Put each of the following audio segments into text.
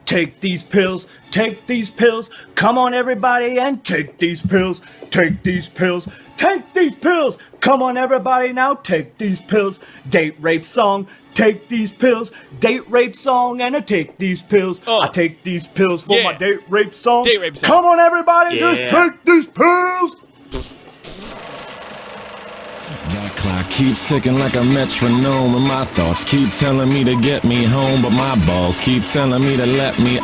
Take these pills, take these pills. Come on, everybody, and take these pills. Take these pills, take these pills. Come on, everybody, now take these pills. Date rape song, take these pills. Date rape song, and I take these pills. I take these pills for my date rape song. Date rape song. Come on, everybody, just take these pills. That clock keeps ticking like a metronome, and my thoughts keep telling me to get me home, but my balls keep telling me to let me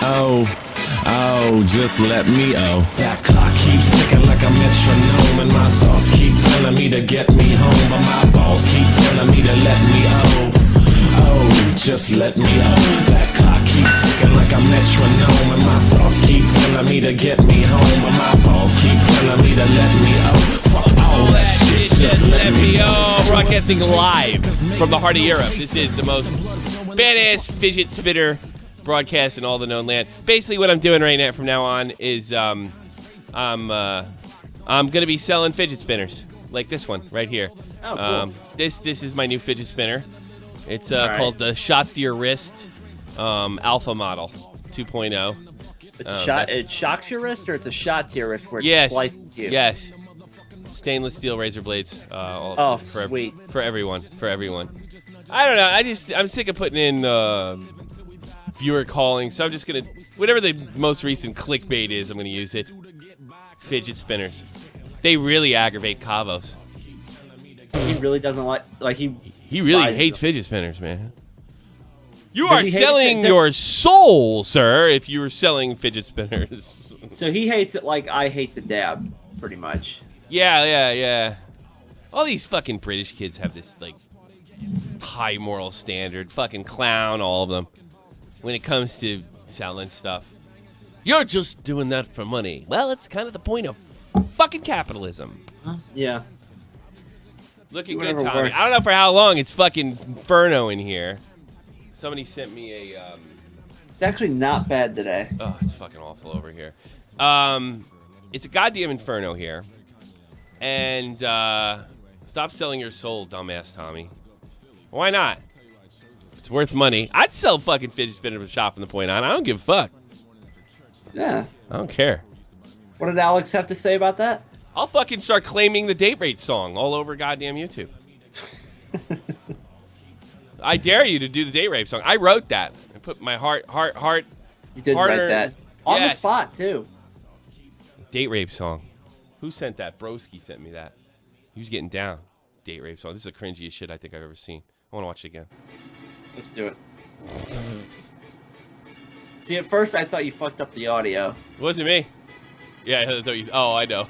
just let me That clock keeps ticking like a metronome, and my thoughts keep telling me to get me home, but my balls keep telling me to let me just let me That clock keeps ticking like a metronome, and my thoughts keep telling me to get me home, but my balls keep telling me to let me Fuck all that shit, just let me Broadcasting live from the heart of Europe. This is the most badass fidget spinner broadcast in all the known land. Basically, what I'm doing right now from now on is I'm gonna be selling fidget spinners like this one right here. Oh, cool. This is my new fidget spinner. It's called the Shot to Your Wrist Alpha Model 2.0. It's a shot. It shocks your wrist, or it's a shot to your wrist where it slices you. Yes. Stainless steel razor blades. Sweet. For everyone. I don't know. I'm sick of putting in viewer calling, so I'm just gonna whatever the most recent clickbait is, I'm gonna use it. Fidget spinners. They really aggravate Cavos. He really doesn't he really hates fidget spinners, man. You are selling your soul, sir, if you were selling fidget spinners. So he hates it like I hate the dab, pretty much. Yeah. All these fucking British kids have this, like, high moral standard. Fucking clown, all of them. When it comes to selling stuff. You're just doing that for money. Well, it's kind of the point of fucking capitalism. Huh? Yeah. Looking good, Tommy. I don't know for how long. It's fucking inferno in here. Somebody sent me a, It's actually not bad today. Oh, it's fucking awful over here. It's a goddamn inferno here. And, stop selling your soul, dumbass Tommy. Why not? If it's worth money. I'd sell fucking fidget spinners with shop from the point on. I don't give a fuck. Yeah. I don't care. What did Alex have to say about that? I'll fucking start claiming the date rape song all over goddamn YouTube. I dare you to do the date rape song. I wrote that. I put my heart. You did write that. On the spot, too. Date rape song. Who sent that? Broski sent me that. He was getting down. Date rape song. This is the cringiest shit I think I've ever seen. I want to watch it again. Let's do it. See, at first I thought you fucked up the audio. It wasn't me. Yeah, I thought you. Oh, I know.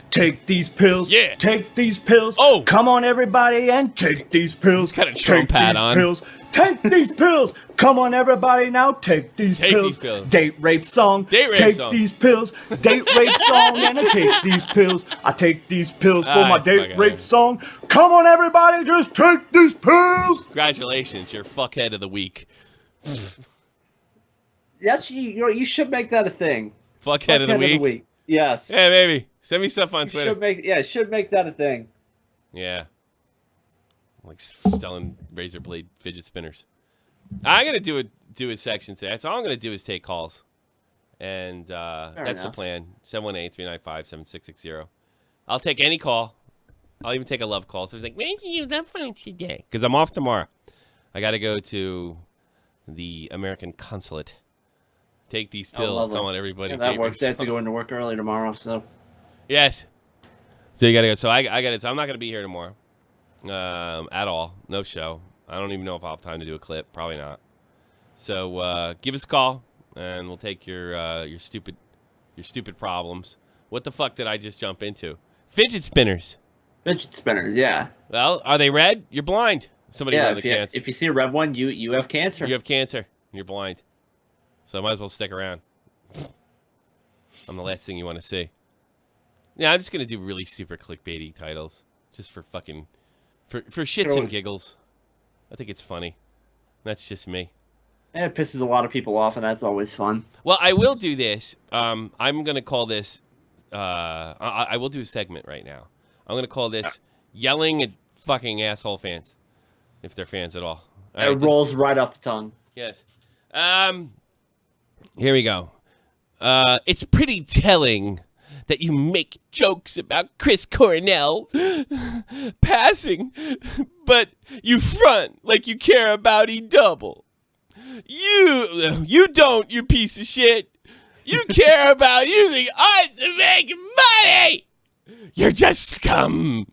Take these pills. Yeah. Take these pills. Oh. Come on, everybody, and take these pills. He's got a Trump hat on. Pills. Take these pills. Come on, everybody, now take these pills. Take these pills. Date rape song. Date rape take song. These pills. Date rape song, and I take these pills. I take these pills for my date rape song. Come on, everybody, just take these pills. Congratulations, you're fuckhead of the week. Yes, you should make that a thing. Fuckhead of the week. Yes. Yeah, maybe. Send me stuff on Twitter. Should make that a thing. Yeah. Like selling razor blade fidget spinners. I'm gonna do a section today. So all I'm gonna do is take calls, and that's the plan. 718-395-7660. I'll take any call. I'll even take a love call. So it's like, where do you love from today? Because I'm off tomorrow. I got to go to the American consulate. Take these pills. Come on, everybody. Yeah, that works. I have to go into work early tomorrow, so. Yes. So you got to go. So I got it. So I'm not going to be here tomorrow at all. No show. I don't even know if I'll have time to do a clip. Probably not. So give us a call, and we'll take your stupid problems. What the fuck did I just jump into? Fidget spinners. Fidget spinners, yeah. Well, are they red? You're blind. Somebody red the cancer. If you see a red one, you have cancer. You have cancer. And you're blind. So I might as well stick around. I'm the last thing you want to see. Yeah, I'm just going to do really super clickbaity titles. Just for fucking... For shits and giggles. I think it's funny. That's just me. And it pisses a lot of people off, and that's always fun. Well, I will do this. I'm going to call this... I will do a segment right now. I'm going to call this yelling at fucking asshole fans. If they're fans at all. It rolls right off the tongue. Yes. Here we go. It's pretty telling that you make jokes about Chris Cornell passing, but you front like you care about E.O.H. You don't, you piece of shit. You care about using art to make money. You're just scum.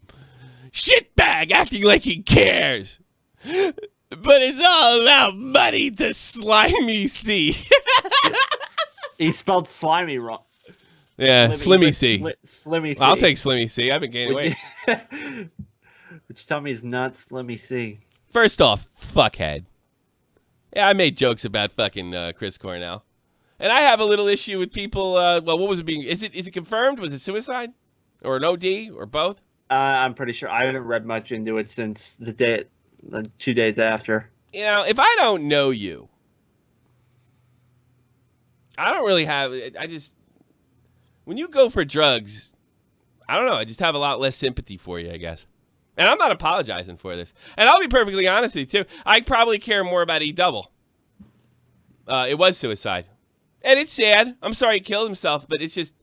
Shitbag acting like he cares. But it's all about money to Slimy C. He spelled slimy wrong. Yeah, Slimmy C. Slimmy C. I'll take Slimmy C. I've been gaining weight. Would you tell me he's not Slimmy C? First off, fuckhead. Yeah, I made jokes about fucking Chris Cornell. And I have a little issue with people, well, what was it being, is it confirmed? Was it suicide? Or an OD? Or both? I'm pretty sure. I haven't read much into it since the 2 days after. You know, if I don't know you, I don't really have, when you go for drugs, I don't know, I just have a lot less sympathy for you, I guess. And I'm not apologizing for this. And I'll be perfectly honest with you, too. I probably care more about E.O.H. It was suicide. And it's sad. I'm sorry he killed himself, but it's just,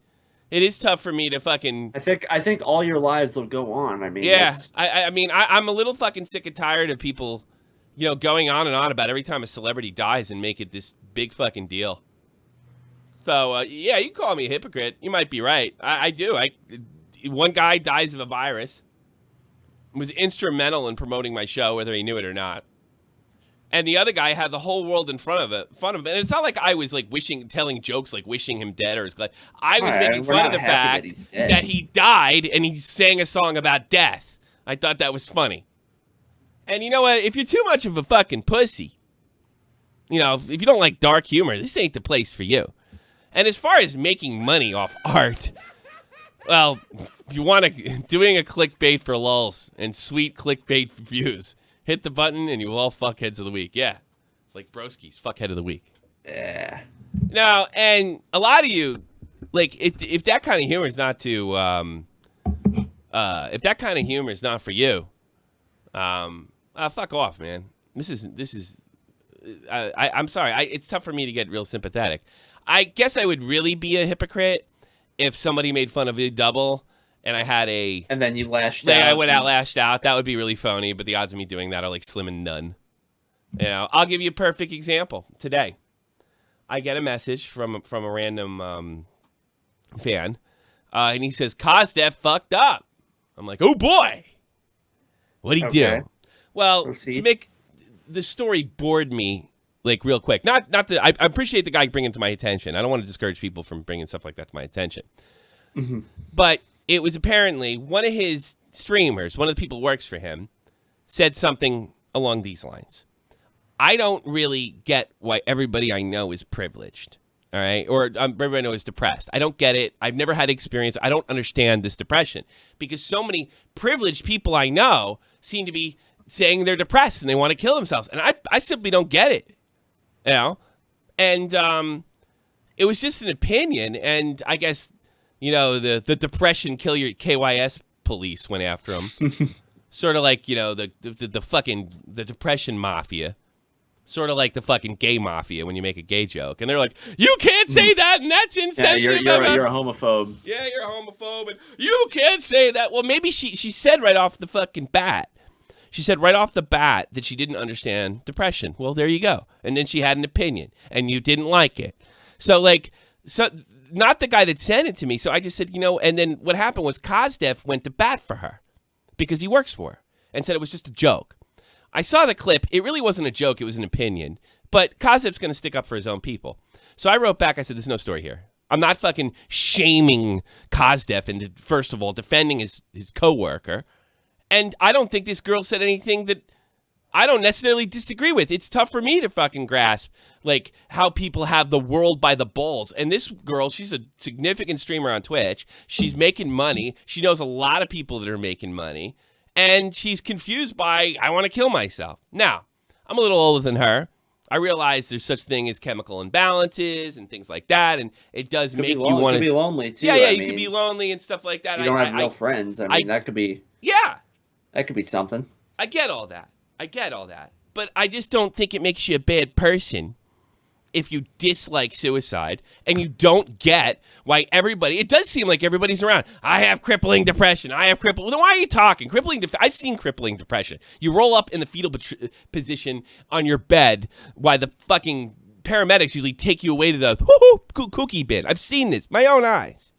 it is tough for me to fucking... I think all your lives will go on. I mean, yeah. I'm a little fucking sick and tired of people, you know, going on and on about every time a celebrity dies and make it this big fucking deal. So, yeah, you call me a hypocrite. You might be right. I do. One guy dies of a virus. Was instrumental in promoting my show, whether he knew it or not. And the other guy had the whole world in front of him. And it's not like I was like telling jokes like wishing him dead or his glad. I was making fun of the fact that he died and he sang a song about death. I thought that was funny. And you know what? If you're too much of a fucking pussy, you know, if you don't like dark humor, this ain't the place for you. And as far as making money off art, well, if you want to, doing a clickbait for lulz and sweet clickbait for views, hit the button and you will all fuckheads of the week. Yeah. Like Broski's fuckhead of the week. Yeah. Now, and a lot of you, like, if that kind of humor is not to, if that kind of humor is not for you, fuck off, man. This is, I'm sorry. It's tough for me to get real sympathetic. I guess I would really be a hypocrite if somebody made fun of E.O.H. and I had a... And then you lashed out. I went out, lashed out. That would be really phony, but the odds of me doing that are like slim and none. You know, I'll give you a perfect example. Today, I get a message from a random fan, and he says, Cosdef fucked up. I'm like, oh boy! What'd he do? Well, to make the story bored me like real quick. Not that I appreciate the guy bringing it to my attention. I don't want to discourage people from bringing stuff like that to my attention. Mm-hmm. But it was apparently one of his streamers, one of the people who works for him, said something along these lines. I don't really get why everybody I know is privileged, all right? Or everybody I know is depressed. I don't get it. I've never had experience. I don't understand this depression because so many privileged people I know seem to be saying they're depressed and they want to kill themselves. And I simply don't get it, you know? And it was just an opinion, and I guess... You know, the depression kill your KYS police went after him. Sort of like, you know, the fucking the depression mafia. Sort of like the fucking gay mafia when you make a gay joke. And they're like, you can't say that and that's insensitive. Yeah, you're a homophobe. Yeah, you're a homophobe and you can't say that. Well, maybe she said right off the fucking bat. She said right off the bat that she didn't understand depression. Well, there you go. And then she had an opinion and you didn't like it. So not the guy that sent it to me. So I just said, you know, and then what happened was Cosdef went to bat for her because he works for her and said it was just a joke. I saw the clip. It really wasn't a joke. It was an opinion. But Cosdef's going to stick up for his own people. So I wrote back. I said, there's no story here. I'm not fucking shaming Cosdef and, first of all, defending his coworker. And I don't think this girl said anything that I don't necessarily disagree with. It's tough for me to fucking grasp, like, how people have the world by the balls. And this girl, she's a significant streamer on Twitch. She's making money. She knows a lot of people that are making money. And she's confused by, I want to kill myself. Now, I'm a little older than her. I realize there's such thing as chemical imbalances and things like that. And it does make you want to be lonely, too. Yeah, you could be lonely and stuff like that. You don't have no friends. I mean, that could be... Yeah. That could be something. I get all that. But I just don't think it makes you a bad person if you dislike suicide and you don't get why everybody, it does seem like everybody's around. I have crippling depression. I have crippling. Then why are you talking? I've seen crippling depression. You roll up in the fetal position on your bed while the fucking paramedics usually take you away to the cookie bin. I've seen this, my own eyes.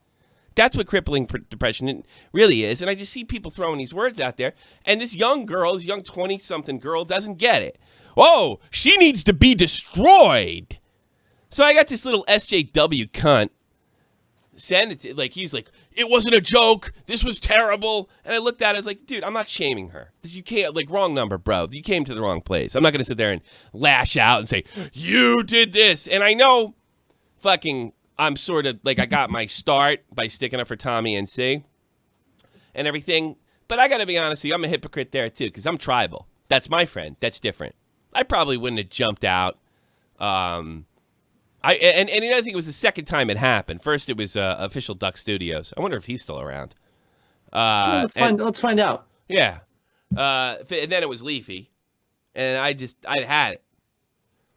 That's what crippling depression really is. And I just see people throwing these words out there. And this young girl, this young 20-something girl doesn't get it. Oh, she needs to be destroyed. So I got this little SJW cunt send it to, like, he's like, it wasn't a joke. This was terrible. And I looked at it, I was like, dude, I'm not shaming her. You can't, like, wrong number, bro. You came to the wrong place. I'm not going to sit there and lash out and say, you did this. And I know fucking, I'm sort of, like, I got my start by sticking up for Tommy and C and everything. But I got to be honest with you, I'm a hypocrite there, too, because I'm tribal. That's my friend. That's different. I probably wouldn't have jumped out. And I think it was the second time it happened. First, it was Official Duck Studios. I wonder if he's still around. Let's find out. Yeah. And then it was Leafy, and I had it.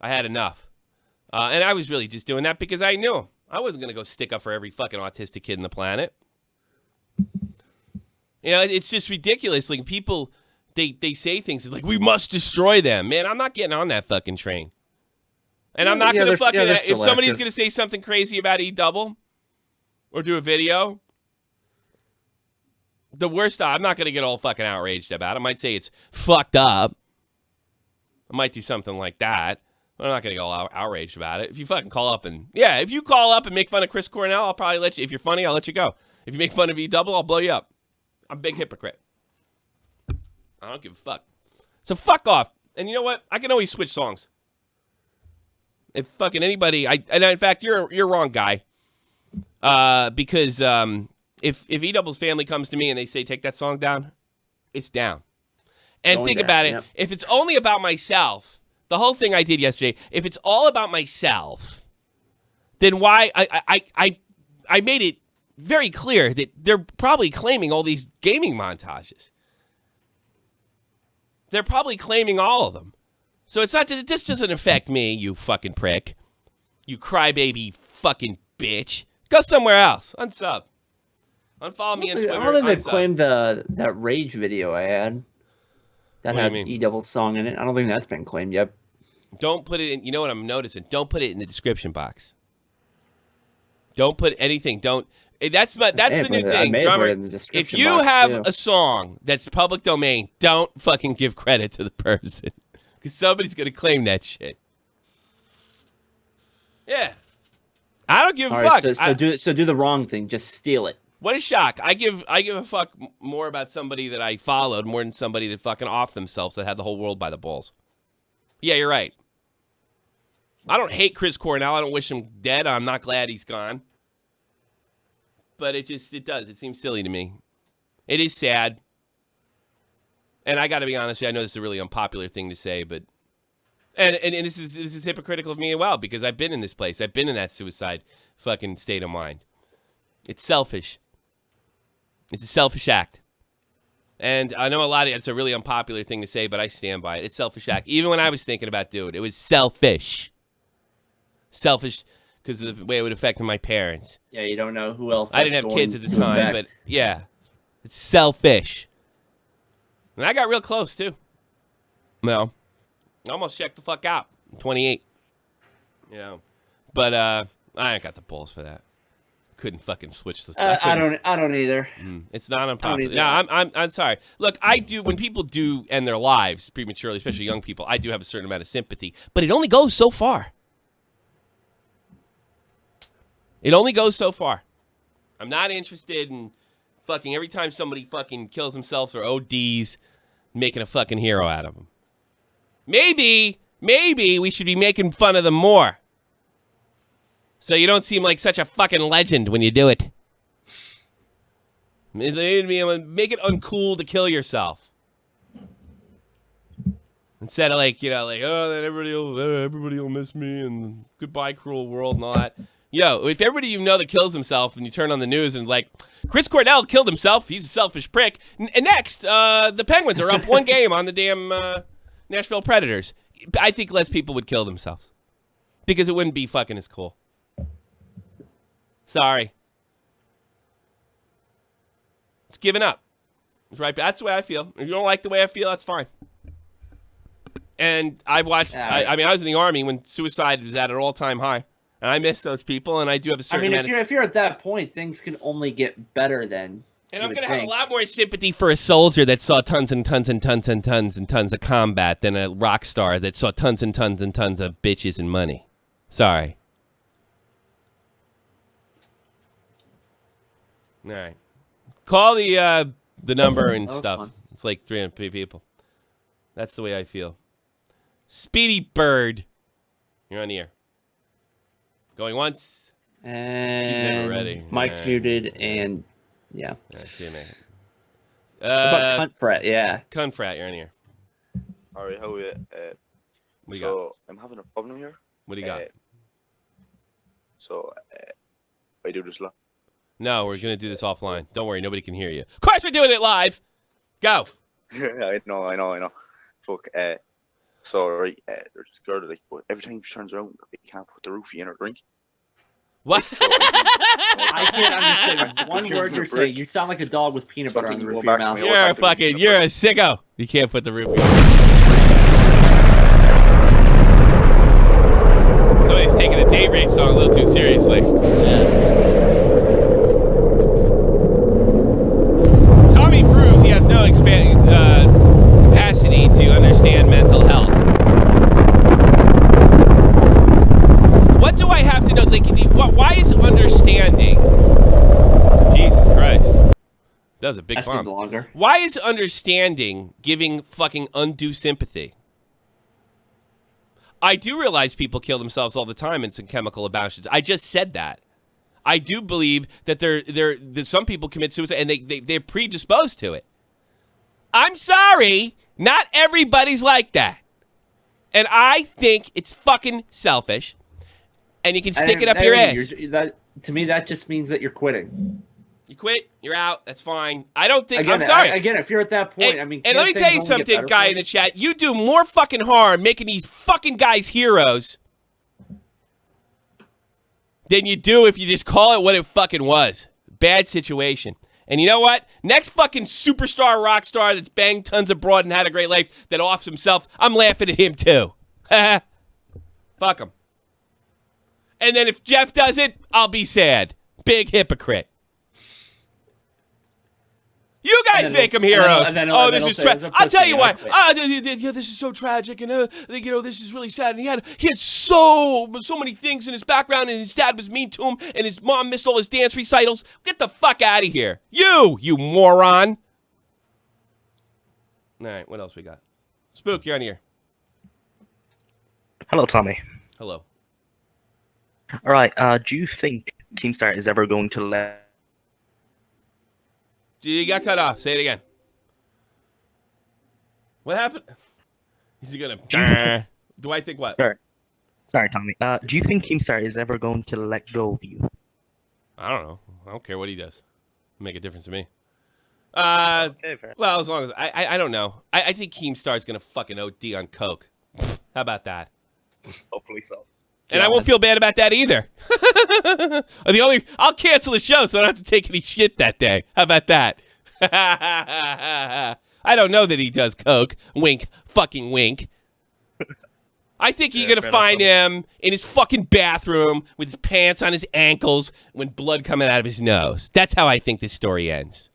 I had enough. And I was really just doing that because I knew I wasn't going to go stick up for every fucking autistic kid on the planet. You know, it's just ridiculous. Like, people, they say things like, we must destroy them. Man, I'm not getting on that fucking train. And I'm not going to fucking, if somebody's going to say something crazy about E-Double or do a video, the worst, I'm not going to get all fucking outraged about it. I might say it's fucked up. I might do something like that. But I'm not going to get all outraged about it. If you fucking call up and, if you call up and make fun of Chris Cornell, I'll probably let you, if you're funny, I'll let you go. If you make fun of E-Double, I'll blow you up. I'm a big hypocrite. I don't give a fuck. So fuck off. And you know what? I can always switch songs. If fucking anybody, and in fact, you're wrong, guy. Because if E-Double's family comes to me and they say, take that song down, it's down. And think about it. If it's only about myself, the whole thing I did yesterday, if it's all about myself, then why, I made it very clear that they're probably claiming all these gaming montages. They're probably claiming all of them. So it's not, it just doesn't affect me, you fucking prick. You crybaby fucking bitch. Go somewhere else. Unsub. Unfollow me on Twitter. I don't think they claimed that Rage video I had. That had E-Double song in it. I don't think that's been claimed yet. Don't put it in, you know what I'm noticing? Don't put it in the description box. Don't put anything. Don't. That's the new thing, drummer. If you have a song that's public domain, don't fucking give credit to the person. Because somebody's going to claim that shit. Yeah. I don't give a fuck. So do the wrong thing. Just steal it. What a shock. I give a fuck more about somebody that I followed more than somebody that fucking off themselves that had the whole world by the balls. Yeah, you're right. I don't hate Chris Cornell. I don't wish him dead. I'm not glad he's gone. But it does. It seems silly to me. It is sad. And I got to be honest, I know this is a really unpopular thing to say, but and this is hypocritical of me as well because I've been in this place. I've been in that suicide fucking state of mind. It's selfish. It's a selfish act. And I know it's a really unpopular thing to say, but I stand by it. It's a selfish act. Even when I was thinking about doing it, it was selfish. Selfish because of the way it would affect my parents. Yeah, you don't know who else. I didn't have kids at the time, but yeah, it's selfish. And I got real close, too. No. I almost checked the fuck out. I'm 28. You know. But I ain't got the balls for that. Couldn't fucking switch the stuff. I don't either. It's not unpopular. No, I'm sorry. Look, I do, when people do end their lives prematurely, especially young people, I do have a certain amount of sympathy. But it only goes so far. It only goes so far. I'm not interested in fucking every time somebody fucking kills himself or ODs, making a fucking hero out of them. Maybe we should be making fun of them more. So you don't seem like such a fucking legend when you do it. Make it uncool to kill yourself. Instead of everybody will miss me and goodbye cruel world and all that. If everybody you know that kills himself and you turn on the news and Chris Cornell killed himself, he's a selfish prick. And next, the Penguins are up 1 game on the damn Nashville Predators. I think less people would kill themselves. because it wouldn't be fucking as cool. Sorry. It's giving up. Right, that's the way I feel. If you don't like the way I feel, that's fine. And I've watched. I mean, I was in the Army when suicide was at an all-time high, and I miss those people. And I do have a certain. I mean, if you're at that point, things can only get better then. And I'm gonna have a lot more sympathy for a soldier that saw tons and tons and tons and tons and tons of combat than a rock star that saw tons and tons and tons of bitches and money. Sorry. All right. Call the number and stuff. Fun. It's like 300 people. That's the way I feel. Speedy Bird. You're on the air. Going once. And she's never ready. Mike's muted and yeah. See you, man. What about Cuntfrat? Yeah. Cuntfrat, you're on the air. Alright, how are you? What do you got? I'm having a problem here. What do you got? I do this live. No, we're going to do this offline. Don't worry, nobody can hear you. Of course we're doing it live! Go! I know. Fuck, right, there's this girl that, like, every time she turns around, they can't put the roofie in her drink. What? I can't understand one word you're saying. You sound like a dog with peanut butter on the roof of your mouth. You're a sicko. You can't put the roofie in. Somebody's taking a date rape song a little too seriously. Yeah. Tommy proves he has no capacity to understand mental health. What do I have to know? Like, why is understanding? Jesus Christ. That was a big bomb. Longer. Why is understanding giving fucking undue sympathy? I do realize people kill themselves all the time in some chemical imbalances. I just said that. I do believe that that some people commit suicide and they're predisposed to it. I'm sorry, not everybody's like that. And I think it's fucking selfish. And you can stick it up your ass. To me, that just means that you're quitting. You quit, you're out, that's fine. I don't think, again, I'm sorry. Again, if you're at that point, and let me tell you something, guy in the chat. You do more fucking harm making these fucking guys heroes than you do if you just call it what it fucking was. Bad situation. And you know what? Next fucking superstar rock star that's banged tons of broad and had a great life that offs himself, I'm laughing at him too. Fuck him. And then if Jeff does it, I'll be sad. Big hypocrite. You guys make him heroes. This is tragic. I'll tell you what. This is so tragic, and this is really sad. And he had so many things in his background, and his dad was mean to him, and his mom missed all his dance recitals. Get the fuck out of here, you moron. All right, what else we got? Spook, you're on here. Hello, Tommy. Hello. All right. Do you think Keemstar is ever going to let? You got cut off. Say it again. What happened? Is he gonna? Do I think what? Sorry, Tommy. Do you think Keemstar is ever going to let go of you? I don't know. I don't care what he does. Make a difference to me. Okay, fair. Well, as long as I don't know. I think Keemstar's gonna fucking OD on coke. How about that? Hopefully so. And I won't feel bad about that either. I'll cancel the show so I don't have to take any shit that day. How about that? I don't know that he does coke. Wink. Fucking wink. I think you're going to find him in his fucking bathroom with his pants on his ankles with blood coming out of his nose. That's how I think this story ends.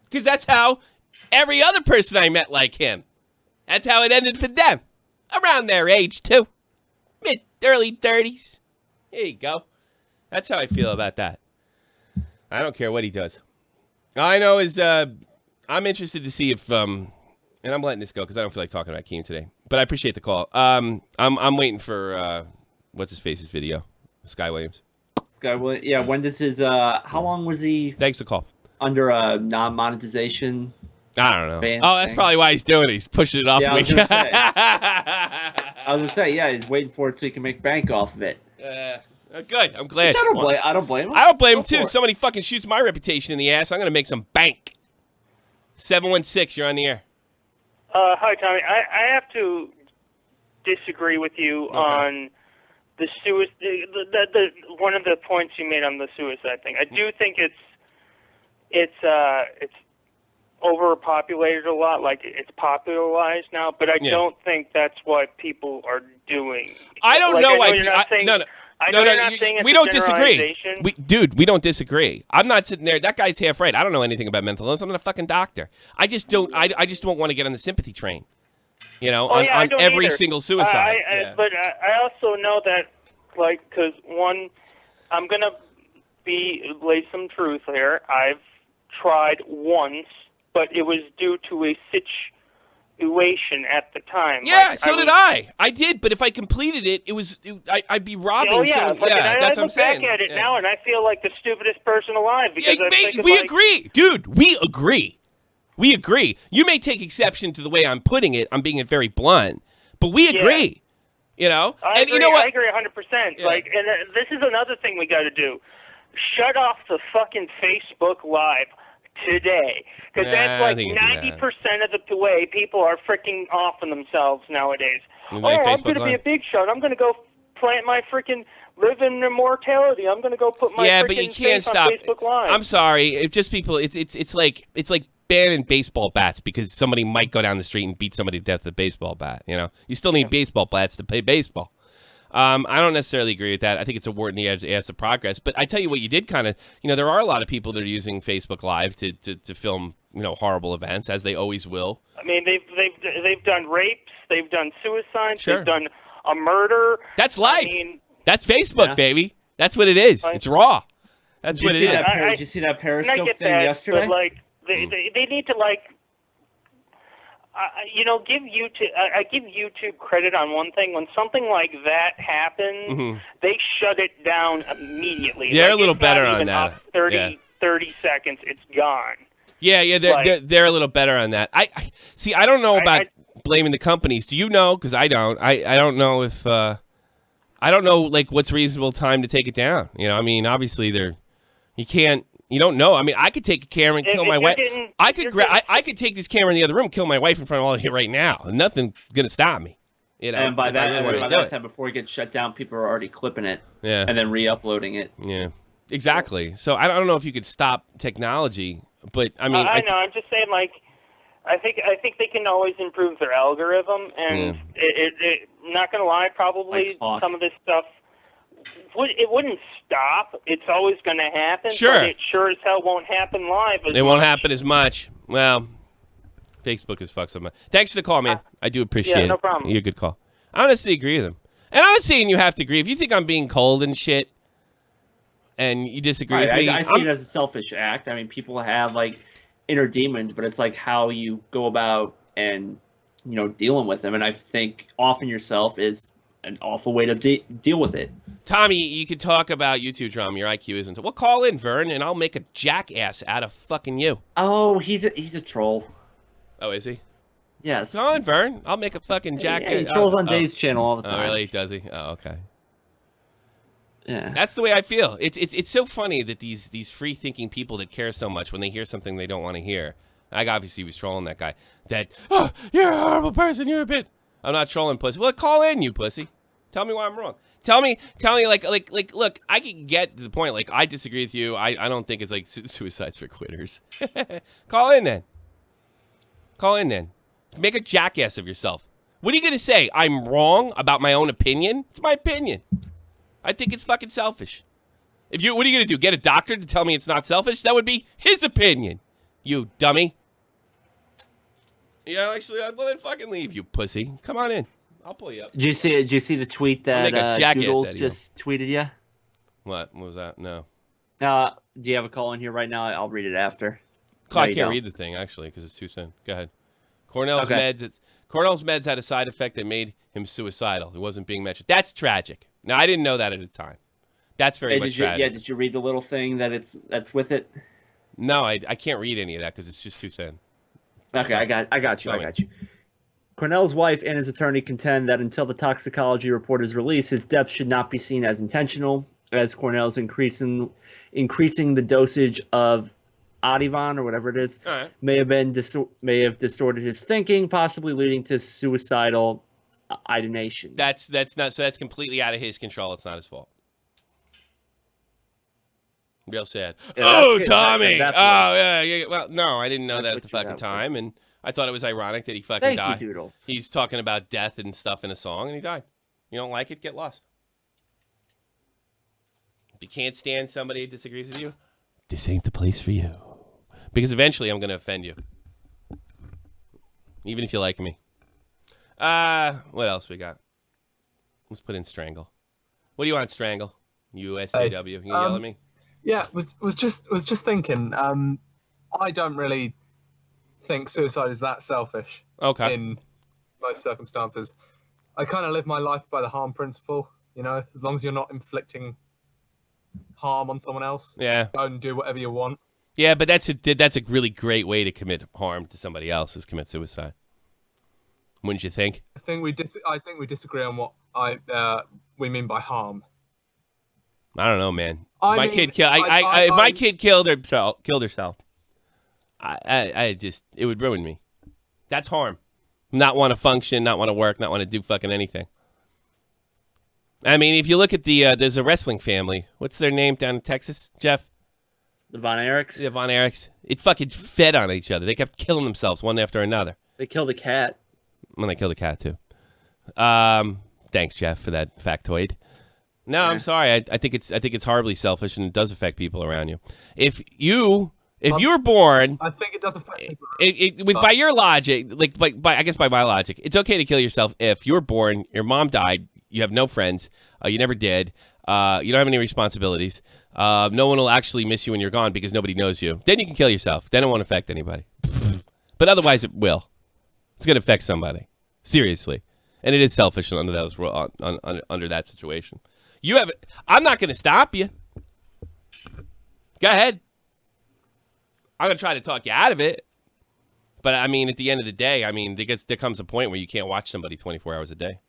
Because that's how every other person I met like him. That's how it ended for them. Around their age, too. Early 30s. There you go. That's how I feel about that. I don't care what he does. All I know is I'm interested to see if and I'm letting this go because I don't feel like talking about Keem today. But I appreciate the call. I'm waiting for what's his face's video, Sky Williams. Sky Williams. Yeah. When does his how long was he? Thanks for the call. Under a non-monetization. I don't know. Oh, that's probably why he's doing it. He's pushing it off yeah, me. I was gonna say, yeah, he's waiting for it so he can make bank off of it. Good. I'm glad. I don't blame him. I don't blame him too. Somebody fucking shoots my reputation in the ass. I'm gonna make some bank. 716, you're on the air. Hi, Tommy. I have to disagree with you on the one of the points you made on the suicide thing. I do think it's overpopulated a lot, like it's popularized now, but I don't think that's what people are doing. I don't know why. We don't disagree. We don't disagree. I'm not sitting there. That guy's half right. I don't know anything about mental illness. I'm not a fucking doctor. I just don't. I just don't want to get on the sympathy train. On every single suicide. But I also know that, like, because one, I'm gonna lay some truth here. I've tried once, but it was due to a situation at the time. Yeah, like, so did I. I did, but if I completed it, I'd be robbing someone. Yeah, that's what I'm saying. I look back at it now, and I feel like the stupidest person alive. Because we agree, dude. We agree. We agree. You may take exception to the way I'm putting it. I'm being very blunt, but we agree. I agree, you know what? I agree 100%. Yeah. Like, and this is another thing we got to do: shut off the fucking Facebook Live today, because that's like 90% of the way people are freaking offing themselves nowadays. I'm going to be a big shot. I'm going to go plant my freaking live in immortality. I'm going to go put my but you can't stop. On Facebook Live. I'm sorry. If just people, it's like banning baseball bats because somebody might go down the street and beat somebody to death with a baseball bat. You still need baseball bats to play baseball. I don't necessarily agree with that. I think it's a wart in the ass of progress. But I tell you what, you did kind of, there are a lot of people that are using Facebook Live to film, horrible events, as they always will. I mean, they've done rapes, they've done suicides, they've done a murder. That's life. That's Facebook, baby. That's what it is. It's raw. That's what it is. Did you see that Periscope thing yesterday? But like, they need to like. I give YouTube credit on one thing. When something like that happens, they shut it down immediately. They're a little better on that. 30 seconds, it's gone. Yeah, they're a little better on that. I see. I don't know about blaming the companies. Do you know? Because I don't. I don't know if I don't know like what's reasonable time to take it down. I mean, obviously you can't. You don't know. I mean, I could take a camera and kill my wife. I could take this camera in the other room, kill my wife in front of all of you right now. Nothing's gonna stop me. And by that time, before it gets shut down, people are already clipping it, and then re-uploading it. Yeah, exactly. So I don't know if you could stop technology, but I mean, I know. I'm just saying, like, I think they can always improve their algorithm, and it not gonna lie, probably some of this stuff. It wouldn't stop. It's always going to happen. Sure. But it sure as hell won't happen live as much. It won't happen as much. Well, Facebook is fucked so much. Thanks for the call, man. I do appreciate it. Yeah, no problem. You're a good call. I honestly agree with him. And I'm not saying you have to agree. If you think I'm being cold and shit and you disagree with me. I see it as a selfish act. I mean, people have, like, inner demons, but it's like how you go about and, dealing with them. And I think offing yourself is an awful way to deal with it. Tommy, you could talk about YouTube drama. Your IQ isn't. Well, call in, Vern, and I'll make a jackass out of fucking you. Oh, he's a troll. Oh, is he? Yes. Call in, Vern. I'll make a fucking jackass. Yeah, he trolls on Dave's channel all the time. Oh, really? Does he? Oh, okay. Yeah. That's the way I feel. It's so funny that these free-thinking people that care so much when they hear something they don't want to hear. I obviously was trolling that guy. You're a horrible person. You're a bit. I'm not trolling, pussy. Well, call in, you pussy. Tell me why I'm wrong. Tell me, like, look, I can get to the point. Like, I disagree with you. I don't think it's like suicides for quitters. Call in then. Make a jackass of yourself. What are you going to say? I'm wrong about my own opinion? It's my opinion. I think it's fucking selfish. What are you going to do? Get a doctor to tell me it's not selfish? That would be his opinion. You dummy. Yeah, actually, well, then fucking leave, you pussy. Come on in. I'll pull you up. Did you see the tweet that Doodles just tweeted you? What was that? No. Do you have a call in here right now? I'll read it after. I can't read the thing, actually, because it's too soon. Go ahead. Cornell's meds had a side effect that made him suicidal. It wasn't being mentioned. That's tragic. Now, I didn't know that at the time. That's very much tragic. Yeah, did you read the little thing that's with it? No, I can't read any of that because it's just too thin. Okay, I got you. Cornell's wife and his attorney contend that until the toxicology report is released, his death should not be seen as intentional, as Cornell's increasing the dosage of Ativan or whatever it is may have distorted his thinking, possibly leading to suicidal idonation. That's not, so that's completely out of his control. It's not his fault. Real sad. Yeah, Oh, that's Tommy. that's yeah. Well, no, I didn't know That's that at what the you fucking have time, and I thought it was ironic that he fucking Thank died. you, Doodles. He's talking about death and stuff in a song, and he died. You don't like it? Get lost. If you can't stand somebody who disagrees with you, this ain't the place for you. Because eventually I'm going to offend you. Even if you like me. What else we got? Let's put in Strangle. What do you want, Strangle? USAW. You can yell at me? Yeah, was just thinking. I don't really think suicide is that selfish. Okay. In most circumstances, I kind of live my life by the harm principle. You know, as long as you're not inflicting harm on someone else, Yeah. go and do whatever you want. Yeah, but that's a really great way to commit harm to somebody else is commit suicide. Wouldn't you think? I think we disagree on what we mean by harm. I don't know, man. If my kid killed herself, I just, it would ruin me. That's harm. Not want to function, not want to work, not want to do fucking anything. I mean, if you look at there's a wrestling family. What's their name down in Texas, Jeff? The Von Erichs? Yeah, Von Erichs. It fucking fed on each other. They kept killing themselves one after another. They killed a cat. Well, they killed a cat, too. Thanks, Jeff, for that factoid. No, I'm sorry. I think it's horribly selfish, and it does affect people around you. If you were born, I think it does affect people. By your logic, I guess by my logic, it's okay to kill yourself if you were born, your mom died, you have no friends, you never did, you don't have any responsibilities, no one will actually miss you when you're gone because nobody knows you. Then you can kill yourself. Then it won't affect anybody. But otherwise, it will. It's going to affect somebody seriously, and it is selfish under those under that situation. I'm not going to stop you. Go ahead. I'm going to try to talk you out of it. But, I mean, at the end of the day, I mean, there comes a point where you can't watch somebody 24 hours a day.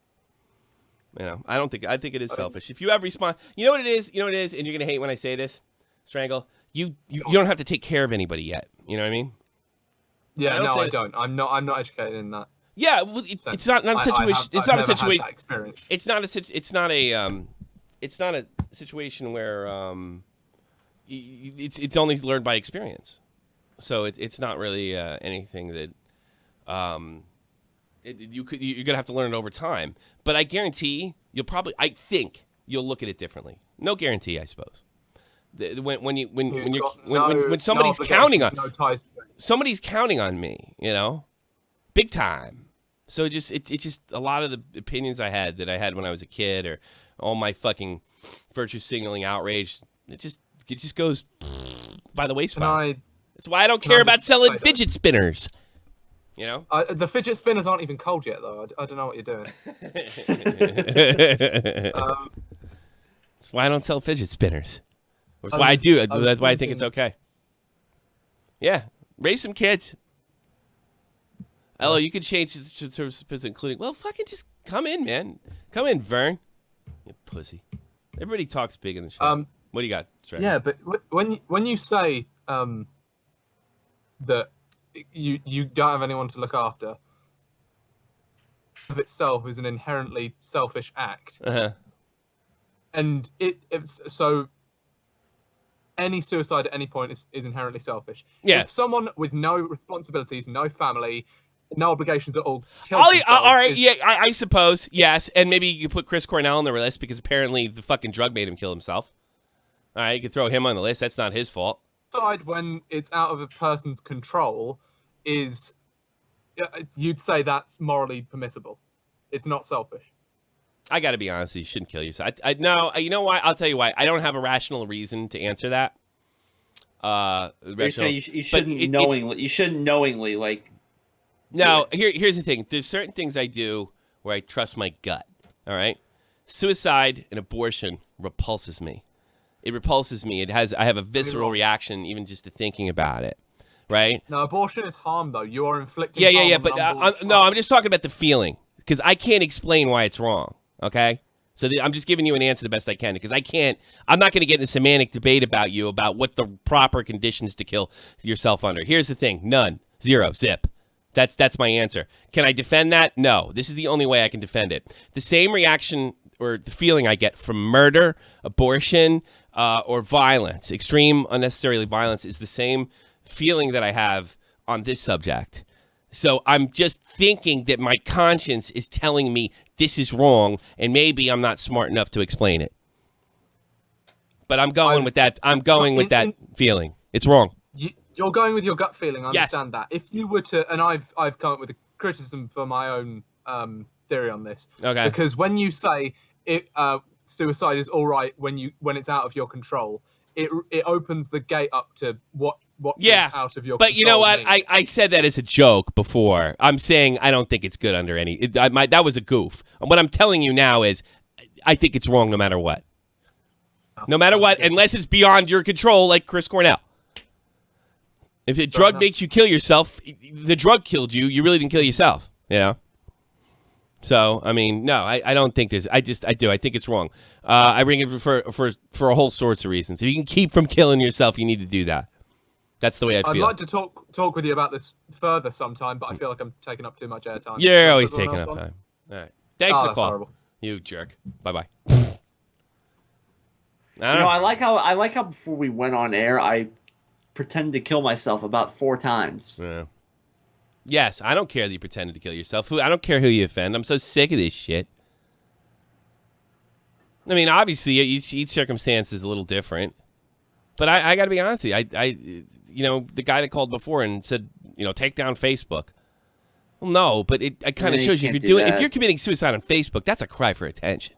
You know, I think it is selfish. If you have you know what it is, and you're going to hate when I say this, Strangle, you don't have to take care of anybody yet. You know what I mean? Yeah, I don't. I'm not educated in that. Yeah, well, it's not a situation. It's not a situation. It's not a situation where it's only learned by experience. So it's not really anything that you're gonna have to learn it over time. But I guarantee I think you'll look at it differently. No guarantee, I suppose. When somebody's somebody's counting on me, you know, big time. So it's just a lot of the opinions I had when I was a kid, or all my fucking virtue signaling outrage, it just goes by the wayside. That's why I don't care about selling fidget spinners. You know, the fidget spinners aren't even cold yet, though. I don't know what you're doing. That's why I don't sell fidget spinners. That's why I do. That's why I think it's okay. Yeah, raise some kids. Hello, you could change the service, including. Well, fucking just come in, man. Come in, Vern. You pussy. Everybody talks big in the show. What do you got, Trey? Yeah, but when you say that you don't have anyone to look after, of itself is an inherently selfish act. Uh-huh. And so any suicide at any point is inherently selfish. Yeah. If someone with no responsibilities, no family, no obligations at all, all right, yeah, I suppose, yes. And maybe you could put Chris Cornell on the list because apparently the fucking drug made him kill himself. All right, you could throw him on the list. That's not his fault. Suicide, when it's out of a person's control, is, you'd say that's morally permissible. It's not selfish. I got to be honest, you shouldn't kill yourself. No, you know why? I'll tell you why. I don't have a rational reason to answer that. You shouldn't knowingly. You shouldn't knowingly like. No, here's the thing. There's certain things I do where I trust my gut. All right, suicide and abortion repulses me. It repulses me. I have a visceral reaction even just to thinking about it. Right? No, abortion is harm though. You are inflicting. Yeah. But no, I'm just talking about the feeling because I can't explain why it's wrong. Okay, so I'm just giving you an answer the best I can because I'm not going to get in a semantic debate about what the proper conditions to kill yourself under. Here's the thing: none, zero, zip. That's my answer. Can I defend that? No. This is the only way I can defend it. The same reaction or the feeling I get from murder, abortion, or violence, extreme unnecessary violence, is the same feeling that I have on this subject. So I'm just thinking that my conscience is telling me this is wrong, and maybe I'm not smart enough to explain it. But I'm going with that. I'm going with that feeling. It's wrong. You're going with your gut feeling. I understand Yes. that. If you were to, and I've come up with a criticism for my own theory on this. Okay. Because when you say suicide is all right when it's out of your control, it opens the gate up to what Yeah, out of your but control. you know what? means. I said that as a joke before. I'm saying I don't think it's good under any. That was a goof. What I'm telling you now is I think it's wrong no matter what. No matter what, unless it's beyond your control, like Chris Cornell. If a drug makes you kill yourself, the drug killed you. You really didn't kill yourself, you know? So, I mean, no, I don't think there's... I do. I think it's wrong. I bring it for a whole sorts of reasons. If you can keep from killing yourself, you need to do that. That's the way I feel. I'd like to talk with you about this further sometime, but I feel like I'm taking up too much airtime. You're always taking up time. All right. Thanks for the call. Horrible. You jerk. Bye-bye. I like how before we went on air, I pretended to kill myself about 4 times. Yeah. Yes, I don't care that you pretended to kill yourself. I don't care who you offend. I'm so sick of this shit. I mean, obviously, each circumstance is a little different. But I got to be honest with you. The guy that called before and said, take down Facebook. Well, no, but it kind of shows you if you're committing suicide on Facebook, that's a cry for attention.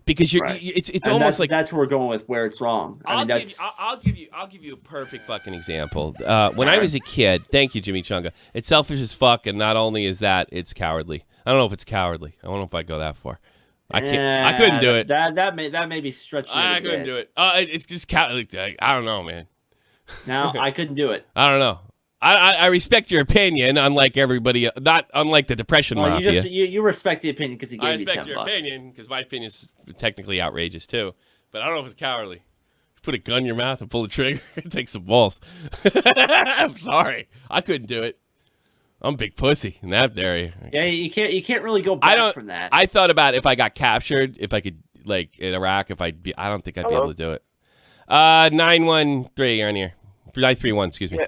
Because it's almost like that's where we're going with where it's wrong. I'll give you a perfect fucking example. When I was a kid, thank you, Jimmy Chunga. It's selfish as fuck, and not only is that, it's cowardly. I don't know if it's cowardly. I don't know if I go that far. I couldn't do it. That may be stretching. I couldn't do it. It's just cowardly. I don't know, man. Now I couldn't do it. I don't know. I respect your opinion, unlike everybody, not unlike the Depression Mafia. You respect the opinion because he gave you $10. I respect your opinion because my opinion is technically outrageous too, but I don't know if it's cowardly. Put a gun in your mouth and pull the trigger. It takes some balls. I'm sorry, I couldn't do it. I'm a big pussy in that area. Yeah, you can't really go back from that. I thought about if I got captured, if I could, like in Iraq, I don't think I'd be able to do it. 913, you're in here. 931, excuse me. Yeah.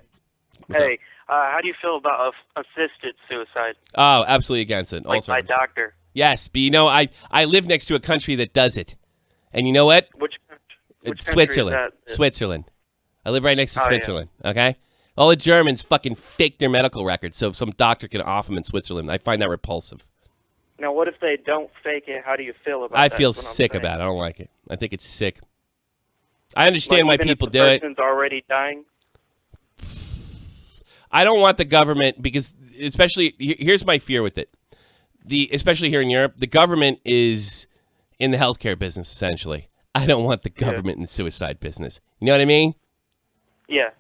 Hey, how do you feel about assisted suicide? Oh, absolutely against it. Like by doctor. Yes, but I live next to a country that does it. And you know what? Which it's country Switzerland. is that? Switzerland. I live right next to Switzerland, okay? All the Germans fucking fake their medical records so some doctor can off them in Switzerland. I find that repulsive. Now, what if they don't fake it? How do you feel about that? I feel sick about it. I don't like it. I think it's sick. I understand why people do it. The person's already dying? I don't want the government because, especially, here's my fear with it. Especially here in Europe, the government is in the healthcare business, essentially. I don't want the government in the suicide business. You know what I mean? Yeah.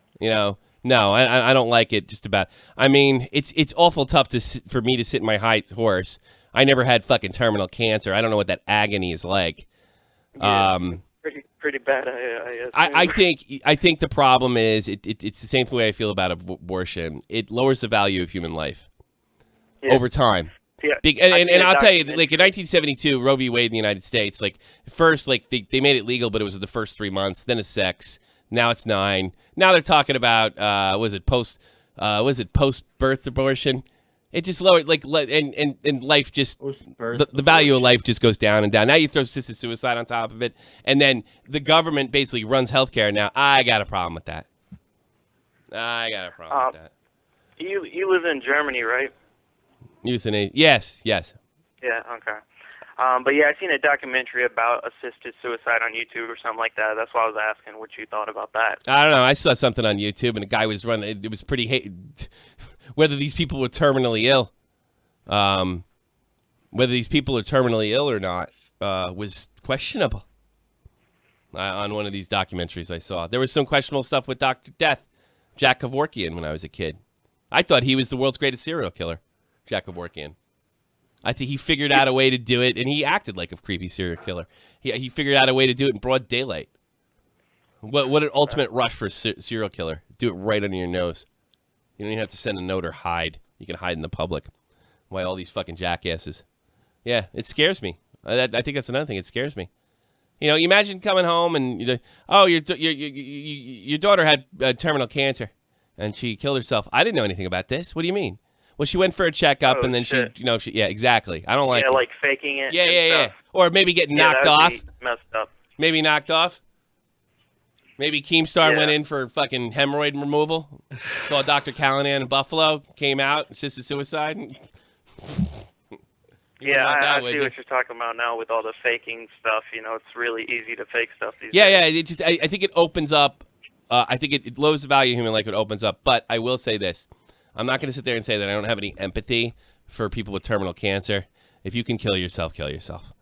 No, I don't like it just about. I mean, it's awful tough for me to sit in my high horse. I never had fucking terminal cancer. I don't know what that agony is like. Yeah, pretty bad. I think the problem is it's the same way I feel about abortion. It lowers the value of human life over time. Yeah. And I'll tell you, like in 1972, Roe v. Wade in the United States, like first, like they made it legal, but it was the first 3 months. Then it's sex. Now it's 9. Now they're talking about post birth abortion. It just lowered and life just the value of life just goes down and down. Now you throw assisted suicide on top of it, and then the government basically runs healthcare. Now I got a problem with that. You live in Germany, right? Euthanasia. Yes. Yeah. Okay. But yeah, I seen a documentary about assisted suicide on YouTube or something like that. That's why I was asking what you thought about that. I don't know. I saw something on YouTube, and a guy was running. It was pretty. Whether these people were terminally ill, or not, was questionable. On one of these documentaries I saw, there was some questionable stuff with Dr. Death, Jack Kevorkian, when I was a kid. I thought he was the world's greatest serial killer, Jack Kevorkian. I think he figured out a way to do it, and he acted like a creepy serial killer. He figured out a way to do it in broad daylight. What an ultimate rush for a serial killer. Do it right under your nose. You don't even have to send a note or hide. You can hide in the public. Why all these fucking jackasses? Yeah, it scares me. I think that's another thing. It scares me. You know, you imagine coming home and your daughter had terminal cancer, and she killed herself. I didn't know anything about this. What do you mean? Well, she went for a checkup, and then she, yeah, exactly. I don't like it. like faking it. Yeah. Or maybe getting knocked off. Messed up. Maybe knocked off. Maybe Keemstar went in for fucking hemorrhoid removal. Saw Dr. Callahan in Buffalo. Came out, assisted suicide. I see what you're talking about now with all the faking stuff. You know, it's really easy to fake stuff these days. Yeah. I think it opens up. I think it lowers the value of human life. It opens up. But I will say this. I'm not going to sit there and say that I don't have any empathy for people with terminal cancer. If you can kill yourself, kill yourself.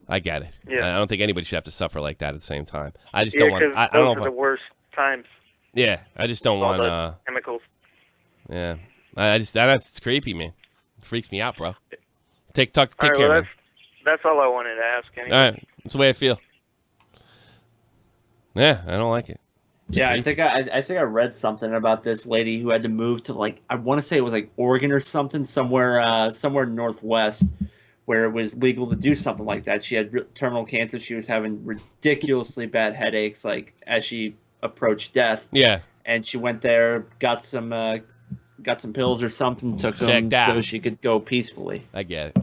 I get it. Yeah. I don't think anybody should have to suffer like that at the same time. I just don't want. I don't know. The worst times. Yeah, I just don't want chemicals. Yeah, that's creepy, man. It freaks me out, bro. Take care. Well, that's all I wanted to ask. Anyway. All right, that's the way I feel. Yeah, I don't like it. Yeah, I think I read something about this lady who had to move to, like, I want to say it was like Oregon or something, somewhere northwest, where it was legal to do something like that. She had terminal cancer. She was having ridiculously bad headaches, like, as she approached death. Yeah. And she went there, got some pills or something, took them so she could go peacefully. I get it.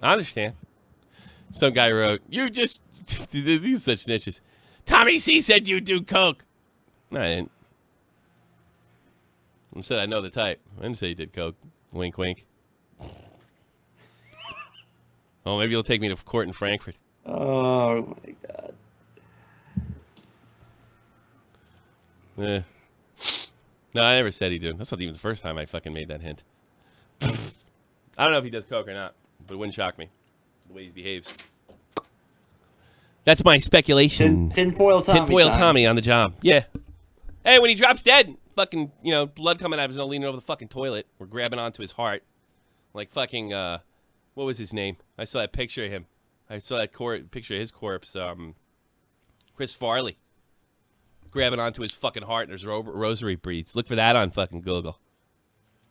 I understand. Some guy wrote, "You just these such niches." Tommy C said you do coke. No, I didn't. I said I know the type. I didn't say you did coke. Wink, wink. Oh, maybe you'll take me to court in Frankfurt. Oh my God. Yeah. No, I never said he did. That's not even the first time I fucking made that hint. I don't know if he does coke or not, but it wouldn't shock me the way he behaves. That's my speculation. Tinfoil Tommy. Tinfoil Tommy on the job. Yeah. Hey, when he drops dead, fucking, blood coming out of his nose, leaning over the fucking toilet. We're grabbing onto his heart. Like fucking, what was his name? I saw that picture of him. I saw that picture of his corpse. Chris Farley. Grabbing onto his fucking heart and there's rosary beads. Look for that on fucking Google.